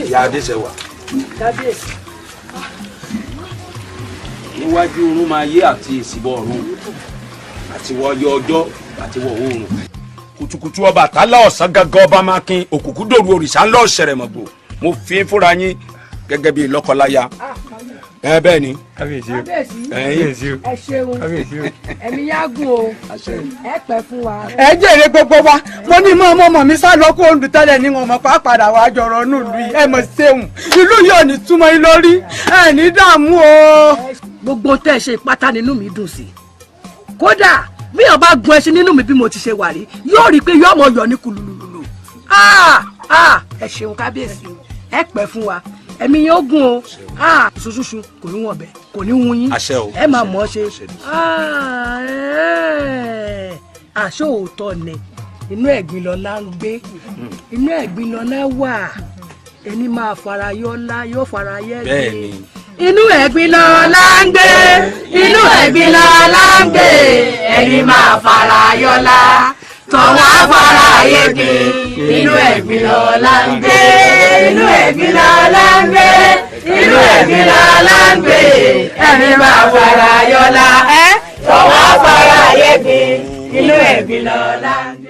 ìyá adéṣẹwà. kábíyèsí. níwájú oorun máa yé àti ìsìbọ̀ ọ̀run àti wọ̀ọ́yọ ọjọ́ àti wọ̀ oòrùn. kùtùkùtù ọba àtàlà ọ̀sán gángan ọba máa kin òkùnkùn dòru òrìṣà ńlọ ṣẹ̀rẹ̀ mọ̀gbò mo fi ń fúnra yín gẹ́gẹ́ bíi lọ́kọláya. ẹ bẹ́ẹ̀ ni. kábíyèsí ẹ ṣeun ẹ̀mí yágùn o ẹ pẹ́ fún wa. ẹ jèrè gbogbo wa mo ní mọ ọmọ mi sá lọ kó olùdó tẹ́lẹ̀ ní wọn mọ pàápàá wa jọrọ nílùú yìí ẹ mọ ṣeun ìlú yóò ní túmọ̀ yín lórí ẹ ní dààmú o. gbogbo tẹ́ ẹ ṣe pátá nínú mi dùn sí kódà bí ọba gun ẹṣin nínú mi bí mo ti ṣe wà rí yóò rí i pé yóò mọ yọ ní kulululu. ẹ ṣeun kábíyèsí ẹ pẹ́ fún wa ẹ̀mí yẹn ó gùn o ṣuṣuṣu kò ní wọ̀n bẹ̀ kò ní wun yín ẹ máa mọ̀ ọ́ ṣe àṣọ òótọ́ ni inú ẹ̀gbin lọ́lá ń gbé inú ẹ̀gbin lọ́lá wà ẹni máa fara yọ́lá yóò fara yẹ́ gbé inú ẹ̀gbin lọ́lá ń gbé inú ẹ̀gbin lọ́lá ń gbé ẹni máa fara yọ́lá tọ̀wá fara yẹ́ gbé inú ẹ̀gbin lọ́lá ń gbé inú ẹ̀gbin lọ́lá ń gbé inú ẹ̀gbin lọ́lá ń gbé ẹni máa fara yọ́lá tọ̀wá fara yẹ́ gbé inú ẹ̀gbin lọ́lá ń gbé.